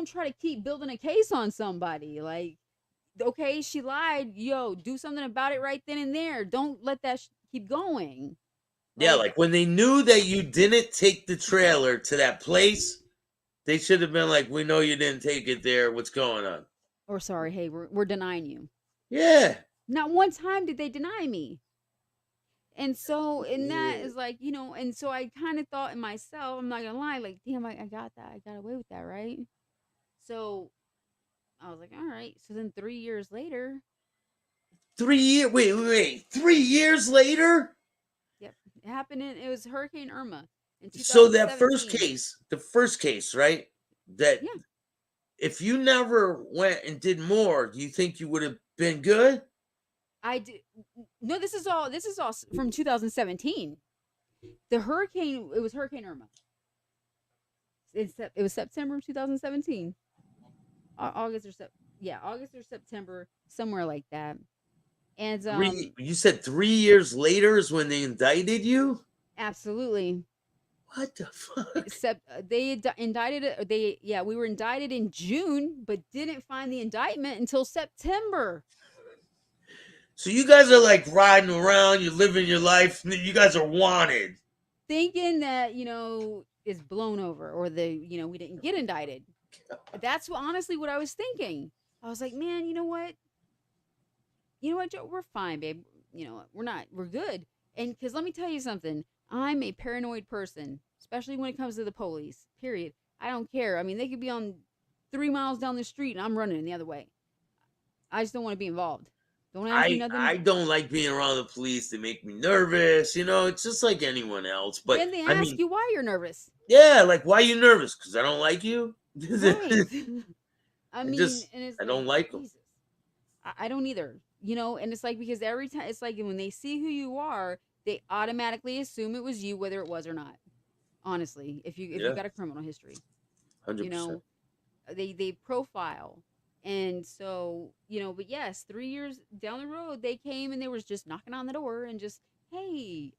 try to keep building a case on somebody. Like, okay, she lied. Yo, do something about it right then and there. Don't let that keep going. Yeah, like when they knew that you didn't take the trailer to that place, they should have been like, we know you didn't take it there. What's going on? Or sorry, hey, we're denying you. Yeah. Not one time did they deny me. And so, that is like, and so I kind of thought in myself, I'm not gonna lie, like, damn, I got that. I got away with that, right? So I was like, all right. So then 3 years later. 3 years? Wait. 3 years later? Yep. It happened it was Hurricane Irma in 2017. So that the first case, right? That if you never went and did more, do you think you would have been good? I did. No, this is all from 2017. The hurricane, it was Hurricane Irma. It was September of 2017. August or September, somewhere like that. And you said 3 years later is when they indicted you? Absolutely. What the fuck? They indicted it. We were indicted in June, but didn't find the indictment until September. So you guys are like riding around, you're living your life, you guys are wanted. Thinking that, is blown over, or we didn't get indicted. That's honestly what I was thinking. I was like, man, you know what? Joe, we're fine, babe. We're good. And because let me tell you something, I'm a paranoid person, especially when it comes to the police, period. I don't care. I mean, they could be on 3 miles down the street and I'm running the other way. I just don't want to be involved. Don't ask me nothing. I don't like being around the police. They make me nervous. It's just like anyone else. But then they ask you why you're nervous. Yeah, like, why are you nervous? Because I don't like you? Right. I don't like them. I don't either. And it's like, because every time, it's like when they see who you are, they automatically assume it was you, whether it was or not. Honestly, if you got a criminal history, 100%. They profile. And so, but yes, 3 years down the road, they came and they was just knocking on the door and just, hey,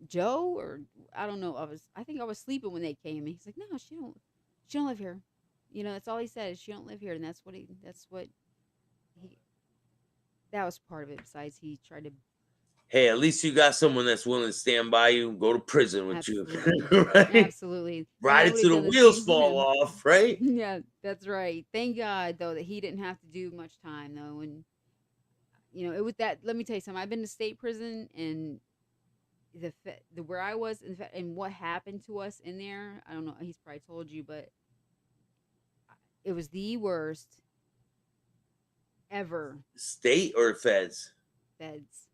Joe, or I don't know. I think I was sleeping when they came. And he's like, no, she don't live here. That's all he said is she don't live here. And that was part of it. Besides, he tried to. Hey, at least you got someone that's willing to stand by you and go to prison with you. Right? Absolutely. Ride it till the wheels fall off, right? Yeah, that's right. Thank God, though, that he didn't have to do much time, though. And, it was that. Let me tell you something. I've been to state prison, and the where I was, and what happened to us in there, I don't know. He's probably told you, but it was the worst ever. State or feds? Feds.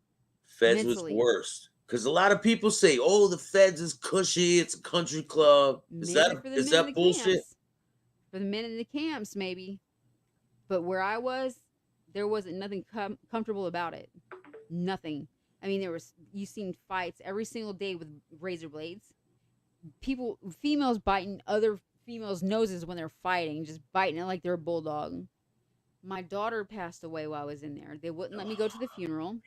Feds Mentally. was worst. Because a lot of people say, oh, the feds is cushy. It's a country club. Is that bullshit? Camps. For the men in the camps, maybe. But where I was, there wasn't nothing comfortable about it. Nothing. I mean, you seen fights every single day with razor blades. Females biting other females' noses when they're fighting, just biting it like they're a bulldog. My daughter passed away while I was in there. They wouldn't let me go to the funeral.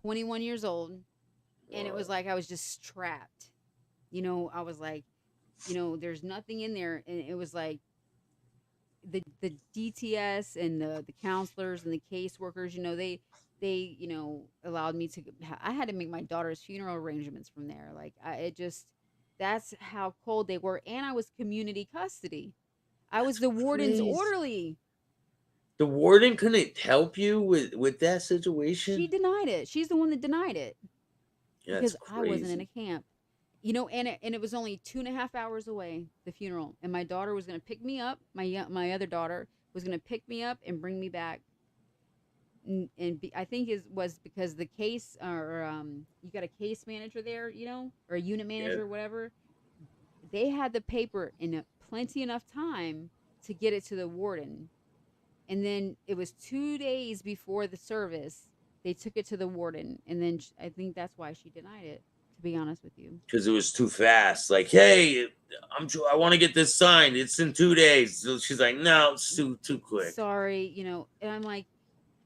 21 years old. And it was like I was just trapped. I was like, there's nothing in there. And it was like the DTS and the counselors and the caseworkers, they allowed me to. I had to make my daughter's funeral arrangements from there. Like, that's how cold they were. And I was community custody. I was the warden's orderly. The warden couldn't help you with that situation? She denied it. She's the one that denied it. That's because I wasn't in a camp. And it was only 2.5 hours away, the funeral. And my daughter was going to pick me up. My other daughter was going to pick me up and bring me back. I think it was because the case, or you got a case manager there, you know, or a unit manager, whatever. They had the paper in plenty enough time to get it to the warden, and then it was 2 days before the service. They took it to the warden, and then I think that's why she denied it. To be honest with you, because it was too fast. Like, hey, I want to get this signed. It's in 2 days. So she's like, no, it's too quick. Sorry, you know. And I'm like,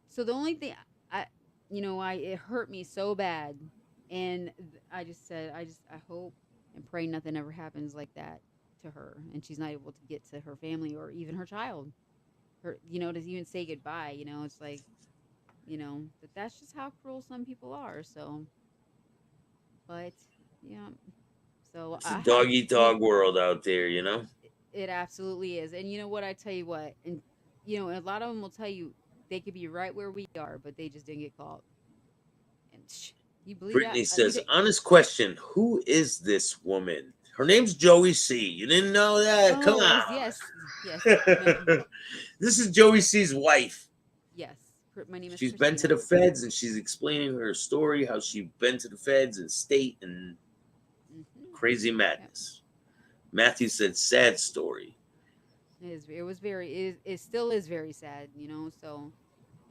so the only thing it hurt me so bad, and I just said, I hope and pray nothing ever happens like that to her, and she's not able to get to her family or even her child, to even say goodbye. You know, it's like, but that's just how cruel some people are. So. But yeah, so it's a dog eat dog world out there, you know. It absolutely is, and you know what? I tell you what, and a lot of them will tell you they could be right where we are, but they just didn't get caught. And you believe Brittany that? says, honest question: who is this woman? Her name's Joey C. You didn't know that? Come on. Yes. This is Joey C's wife. Yes. My name is She's been to the feds, and she's explaining her story, how she's been to the feds and state, and crazy madness. Matthew said, sad story. It still is very sad, so,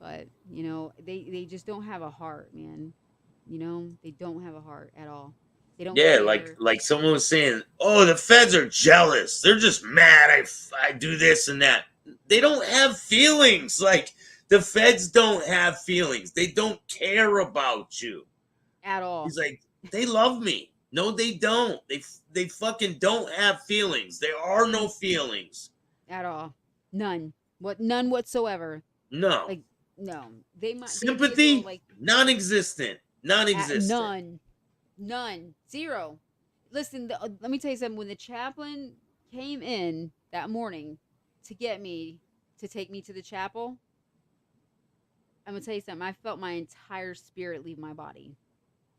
but, they just don't have a heart, man. They don't have a heart at all. They don't care. like someone was saying, oh, the feds are jealous. They're just mad. I do this and that. They don't have feelings. Like, the feds don't have feelings. They don't care about you at all. He's like, they love me. No, they don't. They fucking don't have feelings. There are no feelings at all. None. None whatsoever. No. Like, no. They might sympathy. Like, non-existent. None. Zero. Listen. Let me tell you something. When the chaplain came in that morning to get me to take me to the chapel, I'm gonna tell you something. I felt my entire spirit leave my body,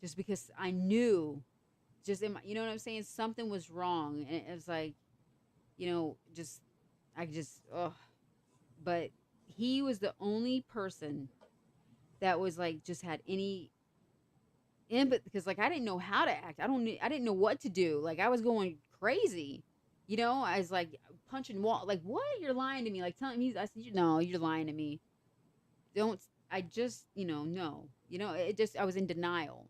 just because I knew, you know what I'm saying? Something was wrong, and it was like, But he was the only person that was like, just had any empathy, because like I didn't know how to act. I didn't know what to do. Like I was going crazy, I was like punching wall. Like, what? You're lying to me. Like telling me. I said, no, you're lying to me. Don't. I just, no, I was in denial.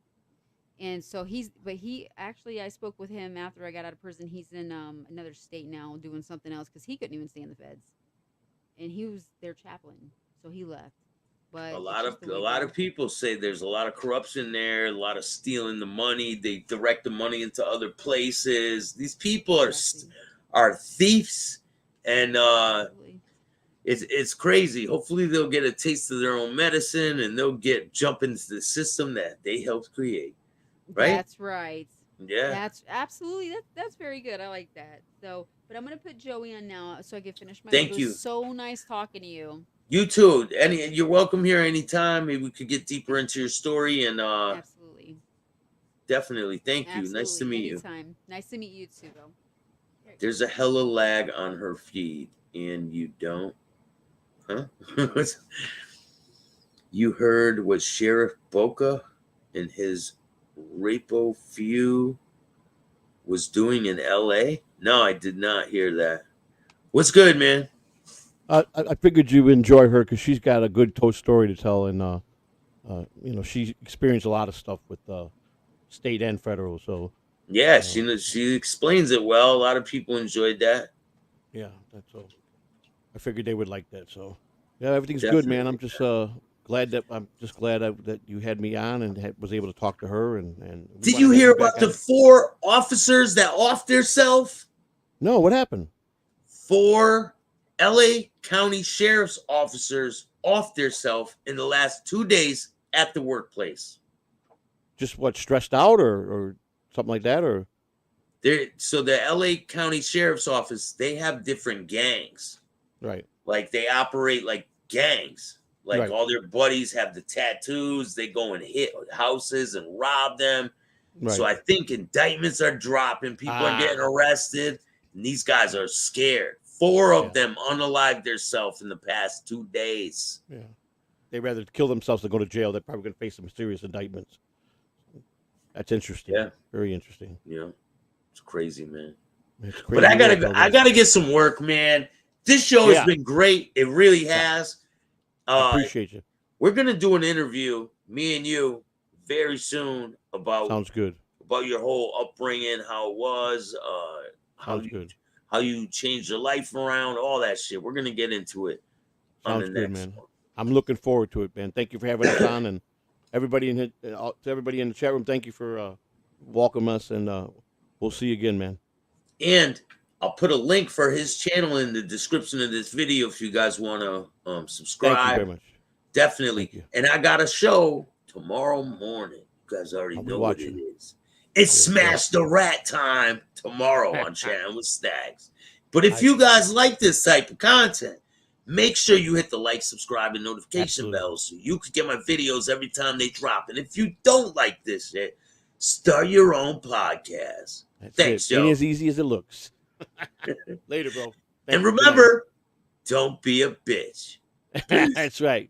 And so I spoke with him after I got out of prison. He's in another state now doing something else because he couldn't even stand the feds. And he was their chaplain. So he left. But a lot of people say there's a lot of corruption there, a lot of stealing the money. They direct the money into other places. These people are thieves, and it's crazy. Hopefully they'll get a taste of their own medicine, and they'll jump into the system that they helped create. Right? That's right. Yeah. That's absolutely that's very good. I like that. So, but I'm gonna put Joey on now so I can finish my. Thank you. It was so nice talking to you. You too. You're welcome here anytime. Maybe we could get deeper into your story, and absolutely. Definitely. Thank you. Absolutely. Nice to meet Anytime. You. Nice to meet you too, though. There's a hella lag on her feed, and you don't. Huh? You heard what Sheriff Boca and his rapo few was doing in LA? No, I did not hear that. What's good, man? I figured you would enjoy her because she's got a good story to tell, and she experienced a lot of stuff with state and federal. So yeah, she explains it well. A lot of people enjoyed that. Yeah, that's all. I figured they would like that. So yeah, everything's good, man. I'm just glad that you had me on and was able to talk to her. And did you hear about the 4 officers that offed themselves? No, what happened? 4 LA County Sheriff's officers offed themselves in the last 2 days at the workplace. Just what, stressed out or something like that, or? So the LA County Sheriff's Office, they have different gangs. Right. Like they operate like gangs. Like right. All their buddies have the tattoos. They go and hit houses and rob them. Right. So I think indictments are dropping. People are getting arrested. And these guys are scared. 4 of them unalived themselves in the past 2 days. Yeah. they rather kill themselves than go to jail. They're probably going to face some serious indictments. That's interesting. Yeah. Very interesting. Yeah. It's crazy, man. It's crazy. But I gotta get some work, man. This show has been great. It really has. I appreciate you. We're gonna do an interview, me and you, very soon about Sounds good. About your whole upbringing, how it was, how you changed your life around, all that shit. We're gonna get into it. Sounds good, man. I'm looking forward to it, man. Thank you for having us on, and everybody in the chat room. Thank you for welcoming us, and we'll see you again, man. And I'll put a link for his channel in the description of this video if you guys want to subscribe. Thank you very much. Definitely. And I got a show tomorrow morning. You guys already know what it is. It's Smash the Rat time tomorrow on Chattin with Staxx. But if you guys like this type of content, make sure you hit the like, subscribe, and notification bell so you can get my videos every time they drop. And if you don't like this shit, start your own podcast. Thanks, it. yo. Ain't as easy as it looks. Later, bro. And remember, don't be a bitch. That's right.